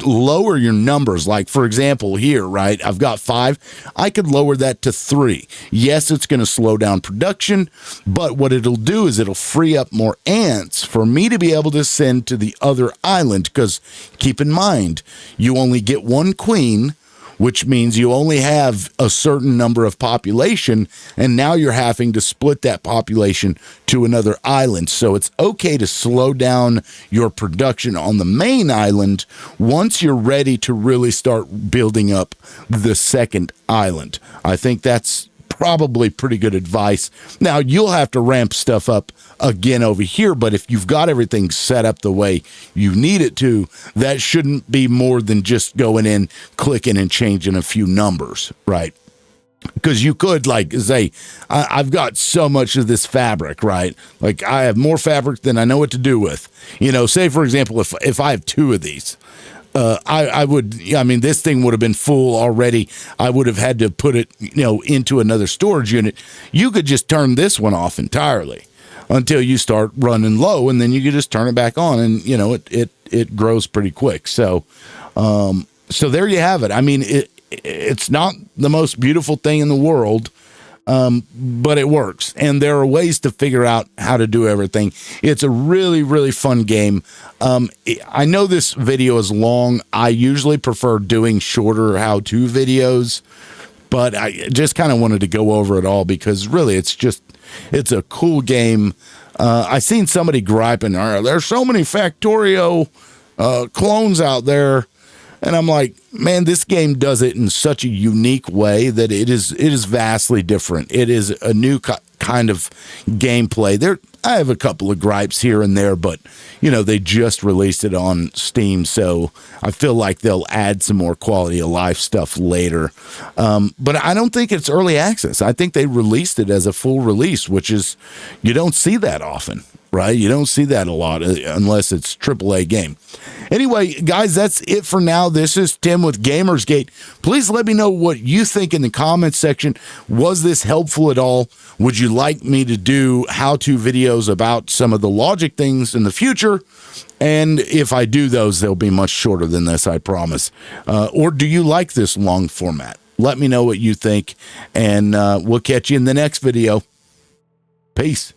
lower your numbers. Like, for example, here, right, I've got 5. I could lower that to 3. Yes, it's going to slow down production, but what it'll do is it'll free up more ants for me to be able to send to the other island. Because keep in mind, you only get 1 queen, which means you only have a certain number of population, and now you're having to split that population to another island. So it's okay to slow down your production on the main island once you're ready to really start building up the second island. I think that's probably pretty good advice. Now, you'll have to ramp stuff up again over here, but if you've got everything set up the way you need it to, that shouldn't be more than just going in, clicking, and changing a few numbers, right? Because you could, like, say, I've got so much of this fabric, right? Like, I have more fabric than I know what to do with. You know, say, for example, if I have 2 of these, I mean, this thing would have been full already. I would have had to put it, into another storage unit. You could just turn this one off entirely until you start running low, and then you could just turn it back on, and, it grows pretty quick. So, so there you have it. I mean, it's not the most beautiful thing in the world, but it works, and there are ways to figure out how to do everything. It's a really, really fun game. I know this video is long. I usually prefer doing shorter how-to videos, but I just kind of wanted to go over it all because really it's a cool game. I seen somebody griping, there's so many Factorio clones out there. And I'm like, man, this game does it in such a unique way that it is vastly different. It is a new kind of gameplay. I have a couple of gripes here and there, but, they just released it on Steam, so I feel like they'll add some more quality of life stuff later. But I don't think it's early access. I think they released it as a full release, which is, you don't see that often. Right? You don't see that a lot unless it's AAA game. Anyway, guys, that's it for now. This is Tim with Gamersgate. Please let me know what you think in the comments section. Was this helpful at all? Would you like me to do how-to videos about some of the logic things in the future? And if I do those, they'll be much shorter than this, I promise. Or do you like this long format? Let me know what you think, and we'll catch you in the next video. Peace.